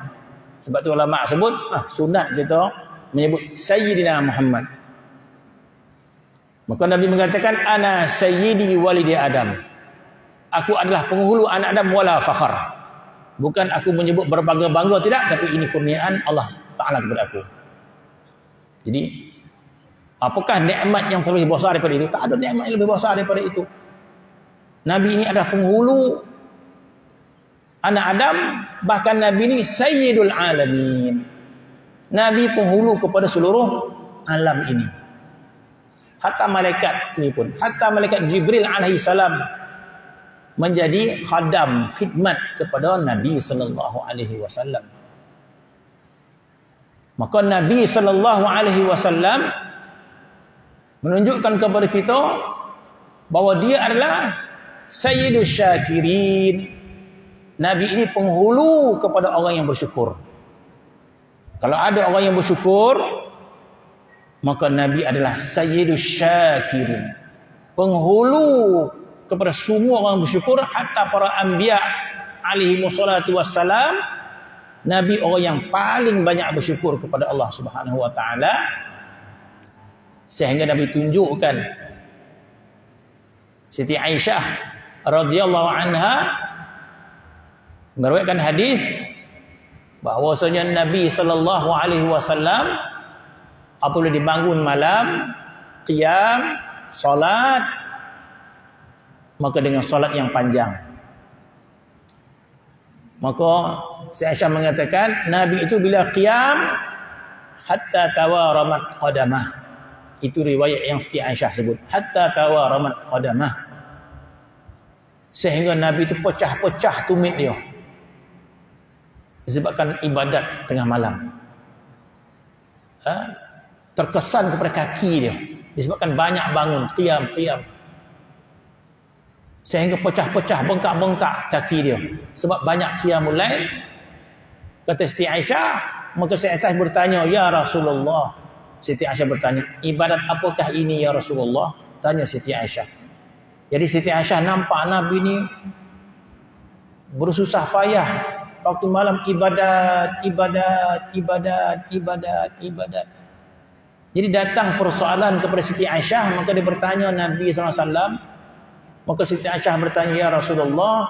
Sebab tu ulama sebut, sunat kita menyebut Sayyidina Muhammad. Maka Nabi mengatakan, ana sayyidi walidi Adam. Aku adalah penghulu anak Adam wala fakhar. Bukan aku menyebut berbangga-bangga, tidak, tapi ini kurniaan Allah Ta'ala kepada aku. Jadi, apakah nikmat yang terlebih besar daripada itu? Tak ada nikmat yang lebih besar daripada itu. Nabi ini adalah penghulu anak Adam, bahkan Nabi ini sayyidul alamin. Nabi penghulu kepada seluruh alam ini. Hatta malaikat ini pun, hatta malaikat Jibril alaihi salam menjadi khadam, khidmat kepada Nabi sallallahu alaihi wasallam. Maka Nabi sallallahu alaihi wasallam menunjukkan kepada kita bahawa dia adalah sayyidus syakirin. Nabi ini penghulu kepada orang yang bersyukur. Kalau ada orang yang bersyukur, maka Nabi adalah sayyidus syakirin, penghulu kepada semua orang bersyukur, hatta para anbiya alaihi wassalatu wassalam. Nabi orang yang paling banyak bersyukur kepada Allah Subhanahu wa taala Sehingga Nabi tunjukkan Siti Aisyah radhiyallahu anha meriwayatkan hadis bahwasanya Nabi sallallahu alaihi wasallam apabila dibangun malam qiyam salat, maka dengan salat yang panjang. Maka Siti Aisyah mengatakan Nabi itu bila qiyam hatta tawaramat qadamah. Itu riwayat yang Siti Aisyah sebut, hatta tawaramat qadamah, sehingga Nabi itu pecah-pecah tumit dia disebabkan ibadat tengah malam. Terkesan kepada kaki dia disebabkan banyak bangun qiyam, sehingga pecah-pecah, bengkak-bengkak kaki dia sebab banyak qiyamul lail. Kata Siti Aisyah, maka Siti Aisyah bertanya, ya Rasulullah. Siti Aisyah bertanya, ibadat apakah ini ya Rasulullah? Tanya Siti Aisyah. Jadi Siti Aisyah nampak Nabi ni bersusah payah waktu malam ibadat. Jadi datang persoalan kepada Siti Aisyah, maka dia bertanya Nabi SAW. Maka Siti Aisyah bertanya, ya Rasulullah,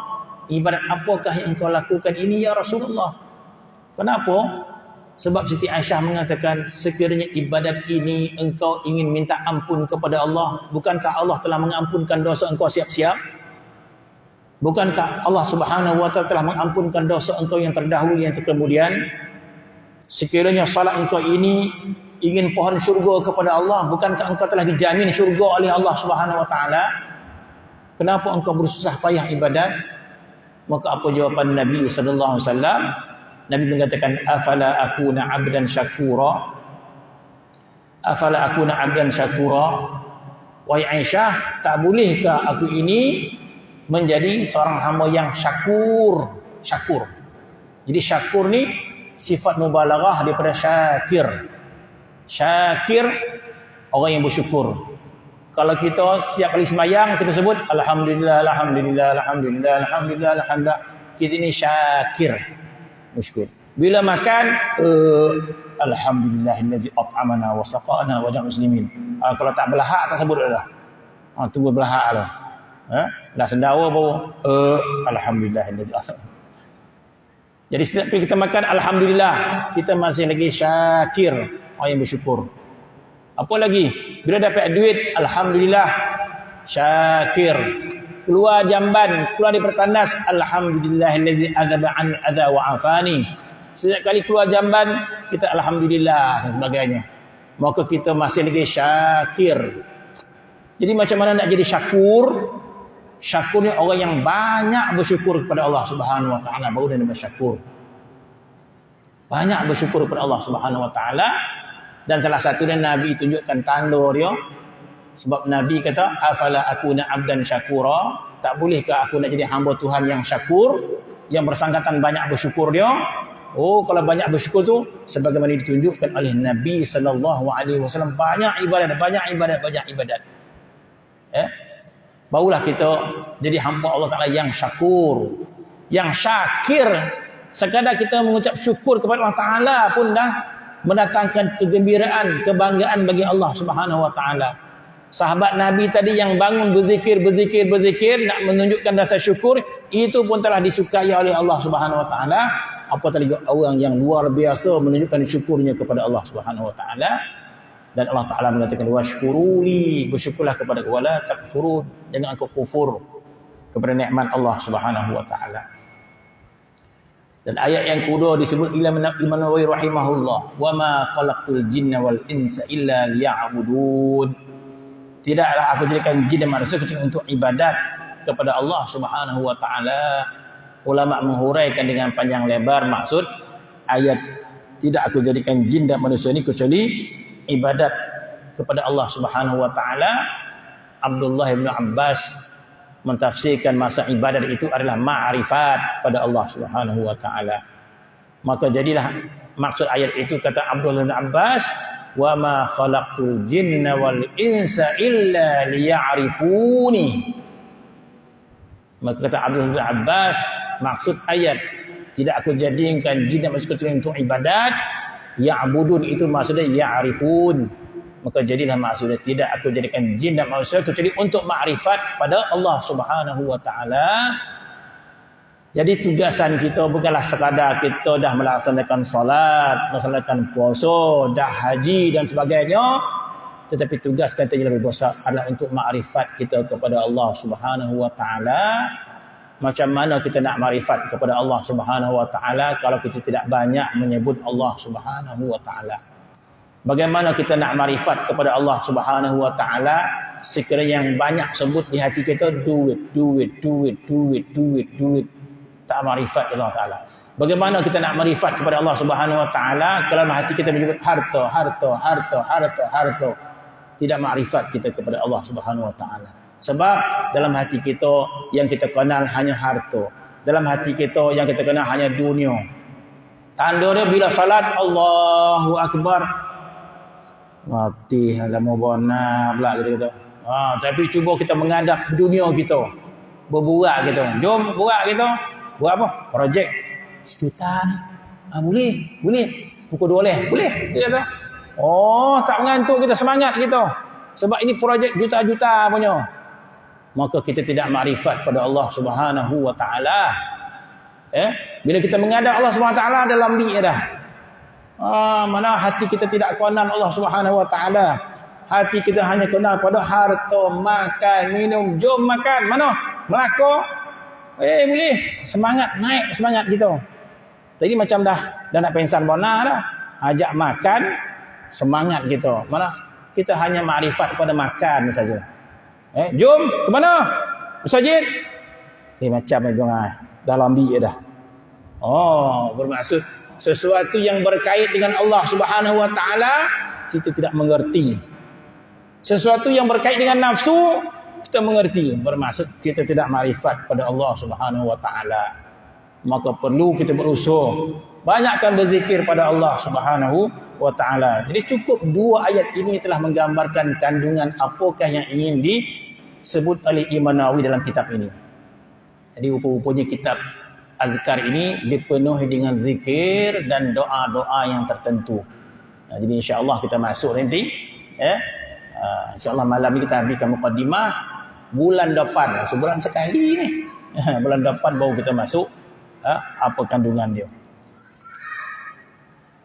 ibadat apakah yang engkau lakukan ini ya Rasulullah? Kenapa? Sebab Siti Aisyah mengatakan, sekiranya ibadat ini engkau ingin minta ampun kepada Allah, bukankah Allah telah mengampunkan dosa engkau siap-siap? Bukankah Allah Subhanahu wa taala telah mengampunkan dosa engkau yang terdahulu, yang terkemudian? Sekiranya salat engkau ini ingin pohon syurga kepada Allah, bukankah engkau telah dijamin syurga oleh Allah Subhanahu wa taala? Kenapa engkau bersusah payah ibadat? Maka apa jawapan Nabi sallallahu alaihi wasallam? Nabi mengatakan, afala akuna 'abdan syakura. Afala akuna 'abdan syakura. Wahai Aisyah, tak bolehkah aku ini menjadi seorang hamba yang syakur? Syakur. Jadi syakur ni sifat mubalaghah daripada syakir. Syakir, orang yang bersyukur. Kalau kita setiap kali sembahyang kita sebut alhamdulillah, alhamdulillah, alhamdulillah, alhamdulillah, alhamdulillah, kita ini syakir. Bersyukur. Bila makan, alhamdulillahillazi at'amana wa saqana wa ja'alna muslimin. Kalau tak belahak tak sebut dah. Tunggu belahak dah. Dah sendawa baru alhamdulillahillazi at'amana. Jadi setiap kali kita makan alhamdulillah, kita masih lagi syakir, orang yang bersyukur. Apa lagi? Bila dapat duit, alhamdulillah, syakir. Keluar jamban, keluar di pertandas, alhamdulillahillazi adzaba an adza wa afani. Setiap kali keluar jamban, kita alhamdulillah dan sebagainya. Maka kita masih lagi syakir. Jadi macam mana nak jadi syakur? Syakur ni orang yang banyak bersyukur kepada Allah Subhanahu wa taala, baru dia bersyakur. Banyak bersyukur kepada Allah Subhanahu wa taala, dan salah satunya Nabi tunjukkan tanda dia. Sebab Nabi kata, afala akuna 'abdan syakura, tak bolehkah aku nak jadi hamba Tuhan yang syakur, yang bersangkatan banyak bersyukur dia? Oh, kalau banyak bersyukur tu sebagaimana ditunjukkan oleh Nabi sallallahu alaihi wasallam, banyak ibadat. Barulah kita jadi hamba Allah Taala yang syakur, yang syakir. Sekadar kita mengucap syukur kepada Allah Taala pun dah mendatangkan kegembiraan, kebanggaan bagi Allah Subhanahu wa taala. Sahabat Nabi tadi yang bangun berzikir nak menunjukkan rasa syukur, itu pun telah disukai oleh Allah Subhanahu wa taala. Apatah lagi orang yang luar biasa menunjukkan syukurnya kepada Allah Subhanahu wa taala. Dan Allah Taala mengatakan, washkuruli, bersyukurlah kepada aku, wala takfurun, jangan engkau kufur kepada nikmat Allah Subhanahu wa taala. Dan ayat yang kedua disebut Imam Nawawi rahimahullah, wa ma khalaqtul jinna wal insa illa liya'budun. Tidaklah aku jadikan jin dan manusia kecuali untuk ibadat kepada Allah Subhanahu wa taala. Ulama menghuraikan dengan panjang lebar maksud ayat, tidak aku jadikan jin dan manusia ini kecuali ibadat kepada Allah Subhanahu wa taala. Abdullah bin Abbas mentafsirkan masa ibadat itu adalah ma'rifat pada Allah Subhanahu wa taala. Maka jadilah maksud ayat itu, kata Abdullah bin Abbas, wa ma khalaqtul jinna wal insa illa liya'rifuni. Maka kata Abdullah bin Abbas, maksud ayat tidak aku jadikan jin dan manusia kecuali untuk ibadat, ya'budun itu maksudnya ya'rifun. Maka jadilah maksudnya tidak aku jadikan jin dan manusia kecuali untuk makrifat pada Allah Subhanahu wa taala. Jadi tugasan kita bukanlah sekadar kita dah melaksanakan solat, melaksanakan puasa, dah haji dan sebagainya, tetapi tugas kita yang lebih besar adalah untuk makrifat kita kepada Allah Subhanahu wa taala. Macam mana kita nak makrifat kepada Allah Subhanahu wa taala kalau kita tidak banyak menyebut Allah Subhanahu wa taala? Bagaimana kita nak makrifat kepada Allah Subhanahu wa taala sekiranya yang banyak sebut di hati kita duit. Tak makrifat Allah taala. Bagaimana kita nak makrifat kepada Allah Subhanahu wa taala kalau hati kita menyebut harta. Tidak makrifat kita kepada Allah Subhanahu wa taala. Sebab dalam hati kita yang kita kenal hanya harta. Dalam hati kita yang kita kenal hanya dunia. Tanda dia bila salat Allahu akbar. Mati lama bona pula kita. Tapi cuba kita menghadap dunia kita. Berbuat kita. Jom buat kita. Buat apa? Projek. Sejuta ni. Boleh. Pukul 2 boleh. Dia kata. Tak mengantuk kita, semangat kita. Sebab ini projek juta-juta punya. Maka kita tidak makrifat pada Allah Subhanahu wa taala. Bila kita menghadap Allah Subhanahu wa taala dalam bi'ah dah. Mana hati kita tidak kenal Allah Subhanahu wa taala. Hati kita hanya kenal pada harta, makan, minum, jom makan. Mana? Melaka. Boleh. Semangat, naik semangat kita. Tadi macam dah nak pensan bona dah. Ajak makan, semangat kita. Mana? Kita hanya makrifat pada makan saja. Jom ke mana? Masjid. Macam ni dalam bi'ah dah. Bermaksud sesuatu yang berkait dengan Allah Subhanahu wa taala kita tidak mengerti. Sesuatu yang berkait dengan nafsu kita mengerti. Bermaksud kita tidak makrifat pada Allah Subhanahu wa taala. Maka perlu kita berusaha banyakkan berzikir pada Allah Subhanahu wa taala. Jadi cukup 2 ayat ini telah menggambarkan kandungan apakah yang ingin disebut oleh Imam Nawawi dalam kitab ini. Jadi rupa-rupanya kitab azkar ini dipenuhi dengan zikir dan doa-doa yang tertentu. Jadi insya-Allah kita masuk nanti insya-Allah malam ni kita habiskan mukadimah, bulan depan sebulan sekali ni. Bulan depan baru kita masuk apa kandungan dia.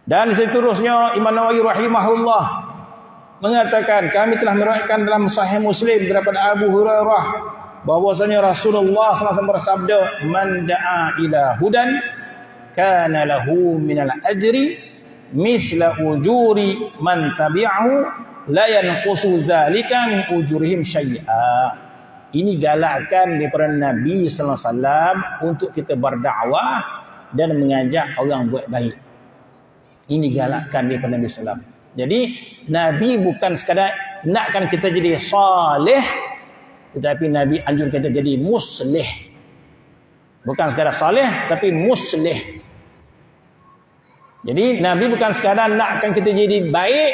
Dan seterusnya Imam Nawawi rahimahullah mengatakan kami telah meriwayatkan dalam Sahih Muslim daripada Abu Hurairah bahwasanya Rasulullah SAW bersabda, "Man da'a ila hudan kana lahu minal ajri misla ujuri man tabi'ahu la yanqusu dzalika min ujurihim syai'a." Ini galakan daripada Nabi sallallahu alaihi wasallam untuk kita berdakwah dan mengajak orang buat baik. Ini galakan daripada Nabi sallallahu alaihi wasallam. Jadi Nabi bukan sekadar nakkan kita jadi saleh, tetapi Nabi anjurkan kita jadi muslih. Bukan sekadar saleh tapi muslih. Jadi Nabi bukan sekadar nakkan kita jadi baik,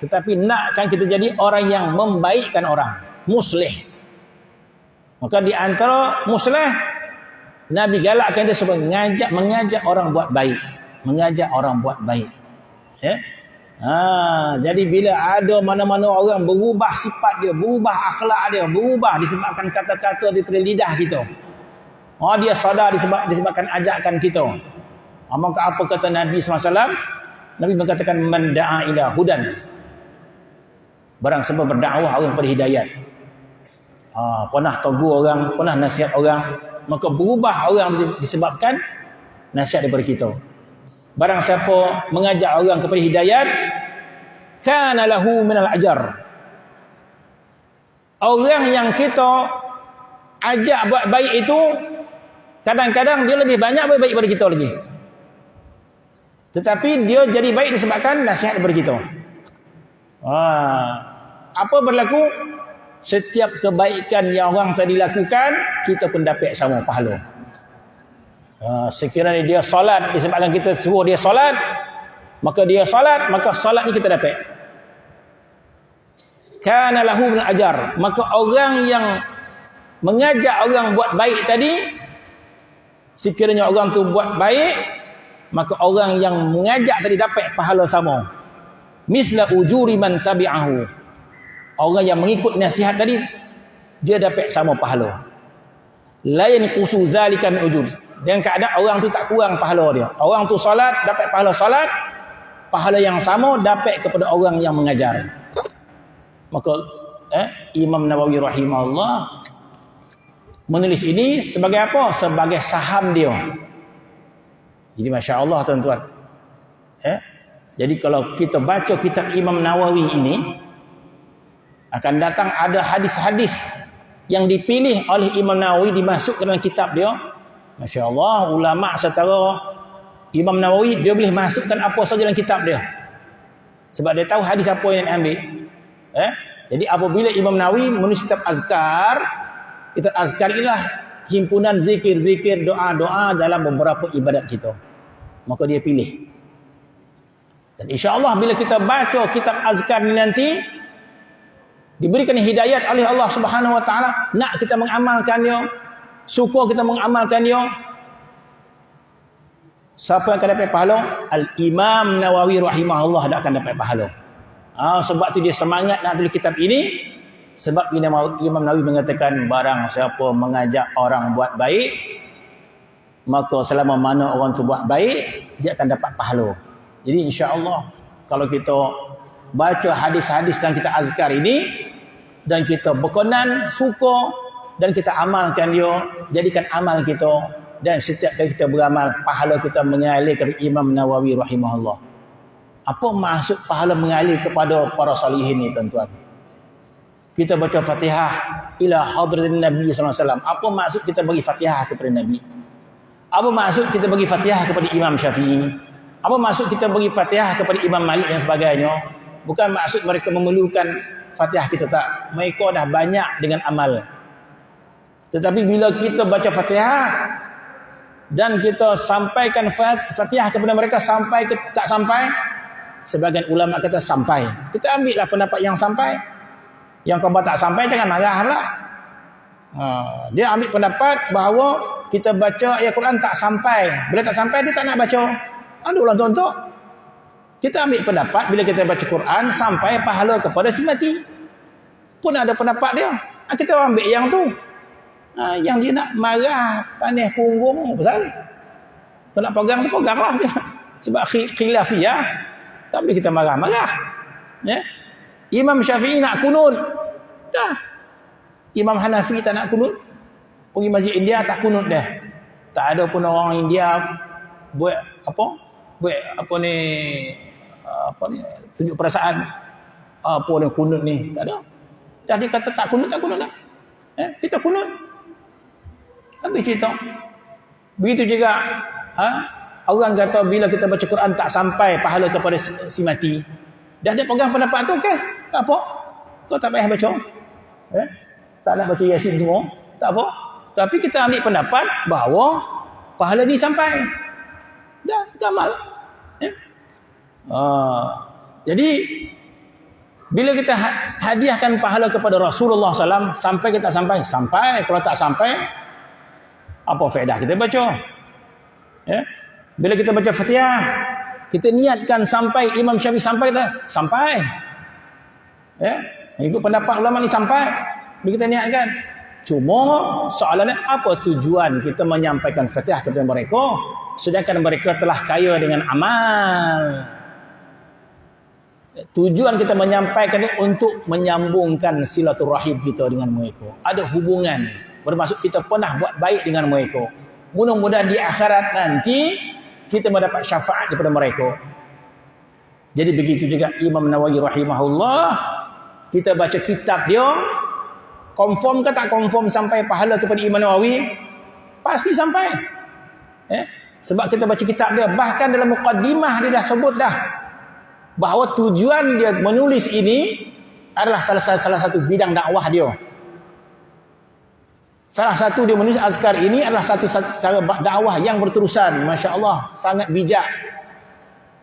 tetapi nakkan kita jadi orang yang membaikkan orang, muslih. Maka di antara muslih Nabi galakkan dia supaya mengajak orang buat baik, mengajak orang buat baik. Jadi bila ada mana-mana orang berubah sifat dia, berubah akhlak dia, berubah disebabkan kata-kata daripada lidah kita. Dia sadar disebabkan ajakan kita. Maka apa kata Nabi SAW? Nabi mengatakan man da'a ila hudan. Barang siapa berdakwah orang kepada hidayat. Pernah tegur orang, pernah nasihat orang, maka berubah orang disebabkan nasihat daripada kita. Barang siapa mengajak orang kepada hidayat, kana lahu minal ajar. Orang yang kita ajak buat baik itu kadang-kadang dia lebih banyak buat baik daripada kita lagi. Tetapi dia jadi baik disebabkan nasihat daripada kita. Apa berlaku? Setiap kebaikan yang orang tadi lakukan, kita pun dapat sama pahala. Sekiranya dia solat disebabkan kita suruh dia solat, maka dia solat, maka solat ni kita dapat. Kana lahu min ajar. Maka orang yang mengajak orang buat baik tadi, sekiranya orang tu buat baik, maka orang yang mengajak tadi dapat pahala sama. misla ujuri man tabi'ahu. Orang yang mengikut nasihat tadi, dia dapat sama pahala. La yanqusu zalika min ujur. Dan keadaan orang tu tak kurang pahala dia. Orang tu solat dapat pahala solat, pahala yang sama dapat kepada orang yang mengajar. Maka Imam Nawawi rahimahullah menulis ini sebagai apa? Sebagai saham dia. Jadi masya-Allah tuan-tuan. Jadi kalau kita baca kitab Imam Nawawi ini, akan datang ada hadis-hadis yang dipilih oleh Imam Nawawi dimasukkan dalam kitab dia. Masya-Allah, ulama setara Imam Nawawi dia boleh masukkan apa saja dalam kitab dia. Sebab dia tahu hadis apa yang ambil. Jadi apabila Imam Nawawi menulis kitab azkar inilah himpunan zikir-zikir, doa-doa dalam beberapa ibadat kita. Maka dia pilih. Dan insya-Allah bila kita baca kitab azkar ini nanti, diberikan hidayat oleh Allah Subhanahu wa taala, nak kita mengamalkannya, suka kita mengamalkannya, siapa yang akan dapat pahala? Al-Imam Nawawi rahimahullah dia akan dapat pahala. Sebab tu dia semangat nak tulis kitab ini, sebab Imam Nawawi mengatakan barang siapa mengajak orang buat baik, maka selama mana orang tu buat baik, dia akan dapat pahala. Jadi insya-Allah kalau kita baca hadis-hadis dan kita azkar ini dan kita berkenan, suka dan kita amalkan dia, jadikan amal kita, dan setiap kali kita beramal pahala kita mengalir kepada Imam Nawawi rahimahullah. Apa maksud pahala mengalir kepada para salihin ni tuan-tuan? Kita baca Fatihah ila hadratin Nabi sallallahu alaihi wasallam. Apa maksud kita bagi Fatihah kepada Nabi? Apa maksud kita bagi Fatihah kepada Imam Syafi'i? Apa maksud kita bagi Fatihah kepada Imam Malik dan sebagainya? Bukan maksud mereka memerlukan Fatihah kita, tak. Mereka dah banyak dengan amal. Tetapi bila kita baca Fatihah dan kita sampaikan Fatihah kepada mereka, sampai ke tak sampai? Sebagian ulama kata sampai. Kita ambillah pendapat yang sampai. Yang kau tak sampai jangan marah pula. Dia ambil pendapat bahawa kita baca ayat Quran tak sampai. Bila tak sampai dia tak nak baca. Ada orang contoh. Kita ambil pendapat bila kita baca Quran sampai pahala kepada si mati. Pun ada pendapat dia. Kita ambil yang tu. Yang dia nak marah, panih punggung pasal. Kalau nak pegang tu peganglah dia. Sebab khilafiyah. Tapi kita marah-marah. Ya. Imam Syafi'i nak kunut. Dah. Imam Hanafi tak nak kunut. Pergi masjid India tak kunut dah. Tak ada pun orang India buat apa? Buat apa ni? Tunjuk perasaan. Apa ni kunut ni? Tak ada. Dah dia kata tak kunut dah. Kita kunut. Habis cerita. Begitu juga orang kata bila kita baca Quran tak sampai pahala kepada si mati. Dah dia pegang pendapat tu, okey. Tak apa. Kau tak payah baca. Tak nak baca Yasin semua. Tak apa. Tapi kita ambil pendapat bahawa pahala ni sampai. Dah, kita amal. Jadi bila kita hadiahkan pahala kepada Rasulullah SAW, sampai kita sampai? Sampai. Kalau tak sampai, apa faedah kita baca? Bila kita baca Fatihah, kita niatkan sampai Imam Syafi'i sampai tak? Sampai. Ikut pendapat ulama ni sampai. Bila kita niatkan. Cuma soalannya apa tujuan kita menyampaikan Fatihah kepada mereka sedangkan mereka telah kaya dengan amal? Tujuan kita menyampaikan ini untuk menyambungkan silaturahim kita dengan mereka. Ada hubungan. Bermaksud kita pernah buat baik dengan mereka. Mudah-mudahan di akhirat nanti kita mendapat syafaat daripada mereka. Jadi begitu juga Imam Nawawi rahimahullah. Kita baca kitab dia, confirm ke tak confirm sampai pahala kepada Imam Nawawi? Pasti sampai. Sebab kita baca kitab dia, bahkan dalam muqaddimah dia dah sebut dah bahawa tujuan dia menulis ini adalah salah satu bidang dakwah dia. Salah satu dia menulis azkar ini adalah satu cara dakwah yang berterusan. Masya Allah, sangat bijak.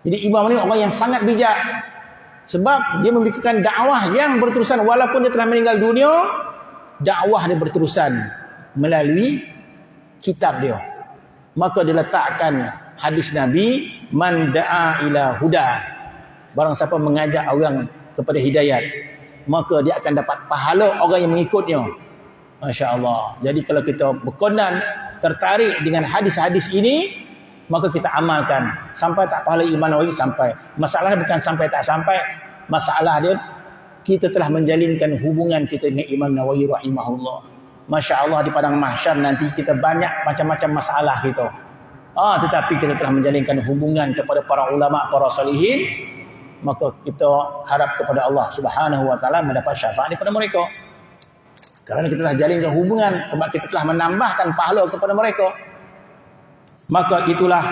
Jadi imam ini orang yang sangat bijak. Sebab dia memikirkan dakwah yang berterusan. Walaupun dia telah meninggal dunia, dakwah dia berterusan melalui kitab dia. Maka dia letakkan hadis Nabi, man da'a ila huda. Barang siapa mengajak orang kepada hidayat, maka dia akan dapat pahala orang yang mengikutnya. Masya Allah. Jadi kalau kita berkenan, tertarik dengan hadis-hadis ini, maka kita amalkan. Sampai tak pahala Imam Nawawi sampai. Masalahnya bukan sampai tak sampai. Masalah dia, kita telah menjalinkan hubungan kita dengan Imam Nawawi rahimahullah. Masya Allah, di padang mahsyar nanti kita banyak macam-macam masalah kita. Tetapi kita telah menjalinkan hubungan kepada para ulama, para salihin, maka kita harap kepada Allah Subhanahu wa taala mendapat syafaat daripada mereka. Kerana kita telah jalinkan hubungan, sebab kita telah menambahkan pahala kepada mereka. Maka itulah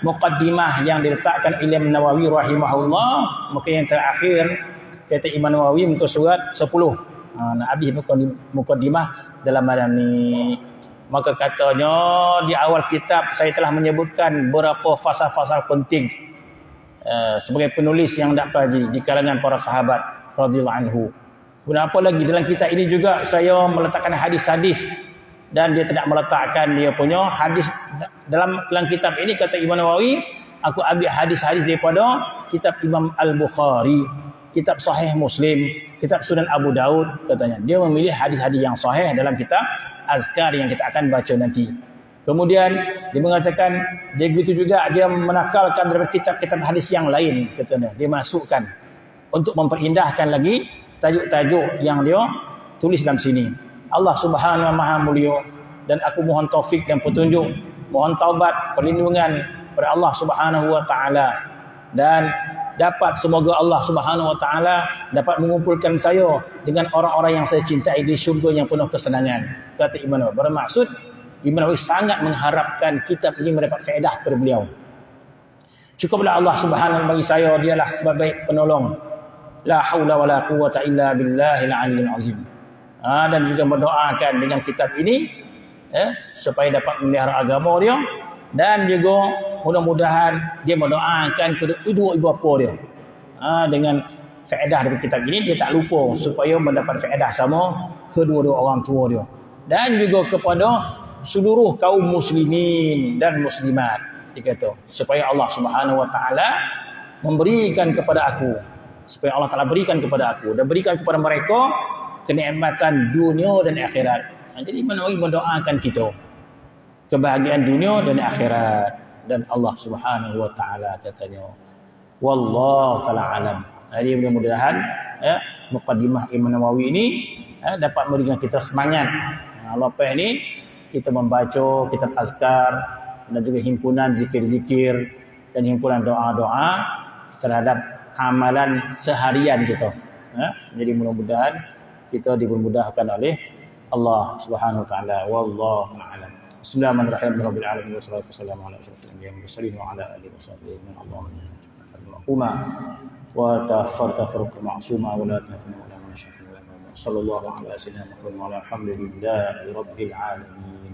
muqaddimah yang diletakkan Imam Nawawi rahimahullah. Maka yang terakhir kata Imam Nawawi muka surat 10. Nak habis muqaddimah dalam malam ni. Maka katanya di awal kitab saya telah menyebutkan beberapa fasal-fasal penting sebagai penulis yang tak pelajari di kalangan para sahabat radhiyallahu anhu. Kenapa lagi dalam kitab ini juga saya meletakkan hadis-hadis, dan dia tidak meletakkan dia punya hadis dalam kitab ini. Kata Imam Nawawi, aku ambil hadis-hadis daripada kitab Imam Al-Bukhari, kitab Sahih Muslim, kitab Sunan Abu Daud. Katanya dia memilih hadis-hadis yang sahih dalam kitab Azkar yang kita akan baca nanti. Kemudian dia mengatakan dia begitu juga dia menakalkan daripada kitab-kitab hadis yang lain, katanya dia masukkan untuk memperindahkan lagi tajuk-tajuk yang dia tulis dalam sini. Allah Subhanahu wa Maha Mulia, dan aku mohon taufik dan petunjuk, mohon taubat, perlindungan pada Allah Subhanahu wa taala, dan dapat semoga Allah Subhanahu wa taala dapat mengumpulkan saya dengan orang-orang yang saya cintai di syurga yang penuh kesenangan. Kata Imam Nawawi, bermaksud Imam Nawawi sangat mengharapkan kitab ini mendapat faedah kepada beliau. Cukuplah Allah Subhanahu wa taala bagi saya, dialah sebaik penolong. La haula wala quwwata illa billahil aliyyil azim. Dan juga berdoakan dengan kitab ini supaya dapat memelihara agama dia, dan juga mudah-mudahan dia mendoakan kedua ibu bapa dia dengan faedah dari kitab ini. Dia tak lupa supaya mendapat faedah sama kedua-dua orang tua dia, dan juga kepada seluruh kaum muslimin dan muslimat. Dia kata supaya Allah Subhanahu wa taala memberikan kepada aku, supaya Allah Taala berikan kepada aku dan berikan kepada mereka kenikmatan dunia dan akhirat. Jadi Imam Nawawi mendoakan kita kebahagiaan dunia dan akhirat, dan Allah Subhanahu wa taala katanya wallahu taala alam. Jadi mudah-mudahan muqaddimah Imam Nawawi ini dapat memberikan kita semangat. Lepas ni kita membaca kitab azkar dan juga himpunan zikir-zikir dan himpunan doa-doa terhadap amalan seharian kita. Jadi mudah-mudahan kita dipermudahkan oleh Allah Subhanahu wa taala. Wallahu a'lam. Bismillahirrahmanirrahim. Rabbil alamin wassalatu wassalamu ala asyrofil anbiya'i wal mursalin wa ala alihi washabbihi min Allahumma wa tafarraqu ma'suma wa la tanfa'u wa la nashfa wa la sallallahu ala sayyidina Muhammad wa ala alhamdulillahi rabbil alamin.